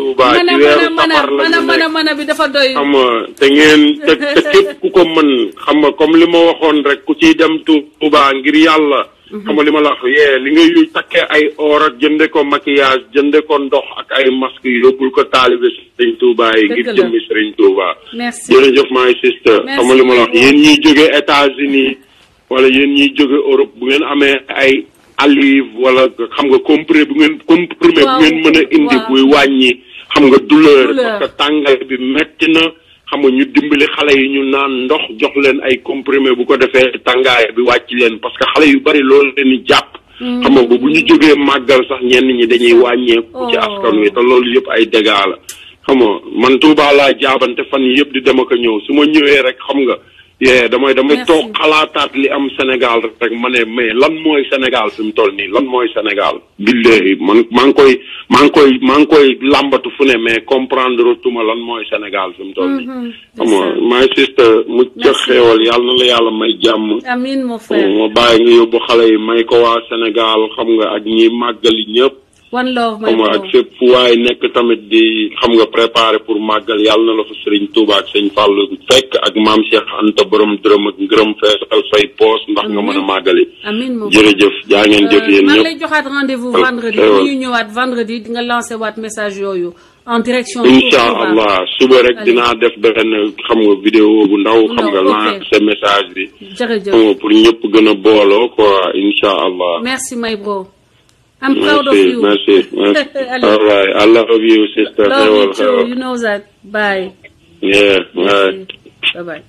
mën a bi dafa doy xam nga te ngeen te képp ku ko mën xam nga comme li ma waxoon rek ku ciy dem Touba ngir yàlla xam nga li ma la wax li ngay takkee ay or ak jënde ko maquillage jënde ko ndox ak ay masque yóbbul ko taalibe Sëriñ Touba yi ngir jëmmi Sëriñ Touba. merci jërëjëf my sister. xam nga li ma la wax yéen ñiy jóge États-Unis wala yéen ñiy jóge Europe bu ngeen amee ay Aleve wala xam nga comprimé bu ngeen mën a indi buy wàññi xam nga douleur parce que tàngaay bi metti na. xam nga ñu dimbali xale yi ñu naan ndox jox leen ay comprimé bu ko defee tàngaay bi wàcc leen parce que xale yu bari loolu leen di jàpp. xam nga bu ñu jógee màggal sax ñenn ñi dañuy wàññeeku ci askan wi te loolu yëpp ay dégâts la. xam nga man Touba laa jaabante fan yii yëpp di dem ak a ñëw su ma ñëwee rek xam nga. damay toog xalaataat li am Sénégal rek ma ne mais lan mooy Sénégal fi mu toll nii lan mooy Sénégal. billahi man maa ngi koy làmbatu fu ne mais comprendre tuma lan mooy Sénégal fi mu toll nii. xam nga my sister mu ca xéewal yàlla na la yàlla may jàmm. amiin mon frère. ma bàyyi nga yóbbu xale yi may ko waa Sénégal xam nga ak ñi màggali ñëpp. one love xam nga ak fépp fu waay nekk tamit di xam nga préparé pour màggal yàlla na la fa Serigne Touba ak Sëñ Fallou fekk ak maam Cheikh Anta borom dërëm ak ngërëm feesal say poos ndax nga mën a màggali. amiin moom jërëjëf jaa ngeen jëf yéen ñëpp. maa lay joxaat rendez-vous vendredi ñu ñëwaat vendredi di nga lancé waat message yooyu en direction. incha allah suba rek dinaa def benn xam nga vidéo bu ndaw. xam nga lancé message bi. jërëjëf xam nga pour ñëpp gën a booloo quoi incha allah. merci my bro. I'm proud of you. Merci. All right. I love you, sister. Love you too. You know that. Bye. Yeah. Bye. Bye-bye.